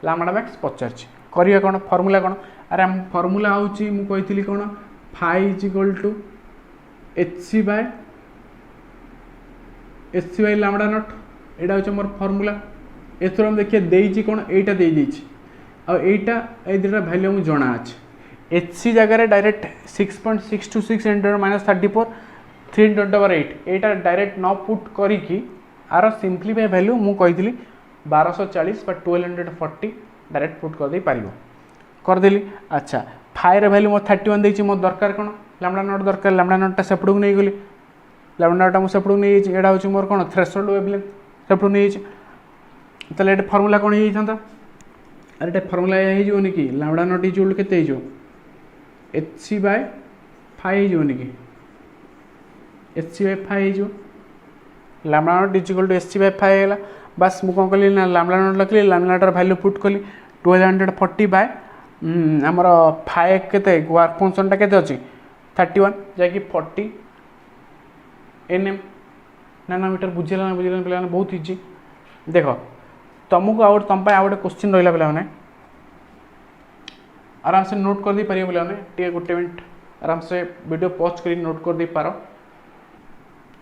लैम्बडा मैक्स पचार करिया कौन फॉर्मूला कौन अरे आम फॉर्मूला हूँ मुझे कौन phi is equal to H C by lambda naught यहाँ हूँ मोर फॉर्मूला एथर हम देखिए देइछि कौन एटा दे देइछि आ एटा ए दुटा वैल्यू हम जना अछि एच सी जगह डायरेक्ट 6.626 10⁻34 3 10⁸ एटा डायरेक्ट न पुट करिकी आर सिंप्लीफाई वैल्यू मु कहितली 1240 बा 1240 डायरेक्ट पुट कर दे पारिबो कर देली अच्छा फायर वैल्यू मो 31 देइछि मो दरकार कोन लैम्बडा नॉट दरकार लैम्बडा नॉट सेपडू नहीं गली लैम्बडा नॉट मु सेपडू नहीं एटा होछि मोर कोन थ्रेशोल्ड वेवलेंथ सेपडू नहीं ताले एटा फार्मूला कोन हे थांता अरे एटा फार्मूला हे जोनी कि लैम्बडा नॉट इज इक्वल केते हे जो एच सी बाय फाई हे जोनी कि एच सी बाय फाई हे जो lambda naught is equal to H C by phi हैला बस मु कोन कली ना लैम्बडा नॉट लखली लैम्बडा नॉट वैल्यू पुट कली 1240 बाय हमर फाई केते वर्क फंक्शन ता केते अछि 31 जाकी 40 nm नैनोमीटर बुझेला पिला बहुत इजी देखो तुमको आउट तुम आउटे क्वेश्चन रहा पे आराम से नोट कर दे पारे पे गोटे मिनट आराम से वीडियो पॉज कर नोट कर दे पार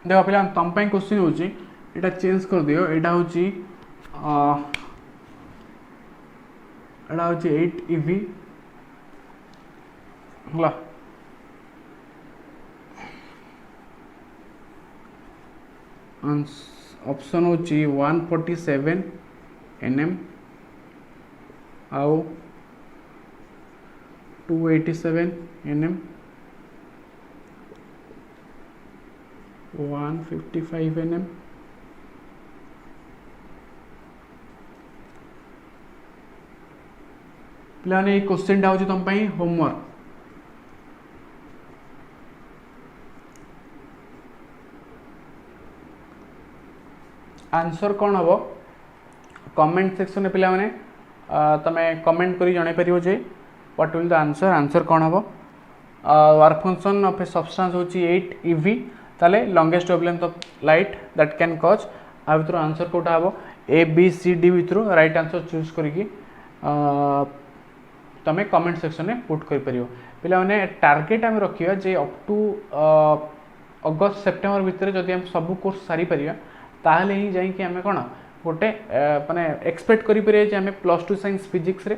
देख पे तुम क्वेश्चन होटा चेंज कर दियो यहाँ हूँ 8 EV है ऑप्शन हूँ 147 nm आउ 287 nm 155 nm पे क्वेश्चन हूँ तुम होमवर्क आंसर कौन हम कमेंट सेक्शन पे मैंने तुम कमेंट कर जन पार जे व्हाट विल द आंसर कौन हम work function of a substance हूँ 8 EV ताले longest wavelength of light that can cause आ भर आंसर कोटा हम A B C D भर राइट आंसर चूज करके तुम कमेंट सेक्शन में पुट कर पे मैंने टार्गेट आम रखा जे अप टू अगस्त सेप्टेम्बर भितर जदि हम सब कोर्स सारी पारिबा ताहले ही जाइए आम कौन गोटे माने एक्सपेक्ट करें आम +2 साइंस फिजिक्स रे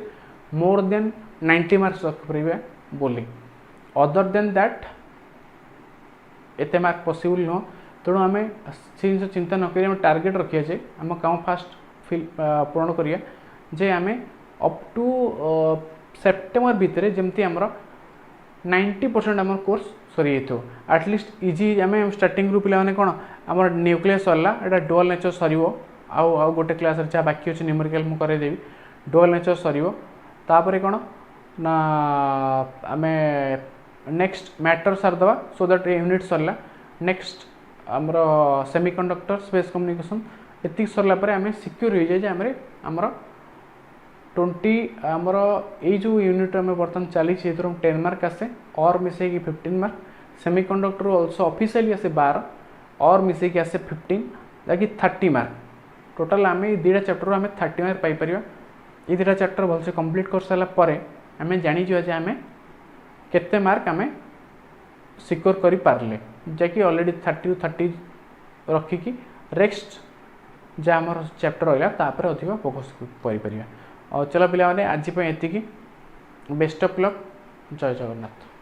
मोर देन 90 मार्क्स रखिपर बोली अदर देन दैट एते मार्क पॉसिबल नुह तेणु आम से जिन चिंता न करें टार्गेट रखिए जे आम काम फास्ट पूर्ण करिया जे आम अप टू सेप्टेम्बर भितर जमती आमर 90% आम कोर्स सरी जाइए आटलिस्ट इजी आम स्टार्टिंग रू पे कौन आम न्यूक्लियस सरला एटा डुअल नेचर सर आउ गोटे क्लास जहाँ बाकी अच्छे न्यूमेरिकल मुझे करदेवी डुअल नेचर सर कौन ना आम नेक्स्ट मैटर सारदे सो दैट यूनिट सरला नेक्स्ट आमर सेमीकंडक्टर स्पेस कम्युनिकेशन एति सरला आम सिक्योर हो जाए आमर आमर 20 आमर ये जो यूनिट आम बर्तमान चली 10 मार्क आसे और मिसे 15 मार्क सेमीकंडक्टर ऑल्सो ऑफिशियली आसे 12 और मिसे आसे 15 जहाँकि 30 मार्क टोटाल आम दुटा चैप्टर आम 30 मार्क पाइपर ये दुटा चैप्टर भलसे कंप्लीट कर सारापर आम जानीजा जे आम केते मार्क आम सिक्योर कर पारे जहाँकि ऑलरेडी 30 ରୁ 30 रखिकी नेक्स्ट जहाँ आम चैप्टर रहा तापर अधिक फोकस कर चलो पिला आज एति बेस्ट ऑफ लक जय जगन्नाथ।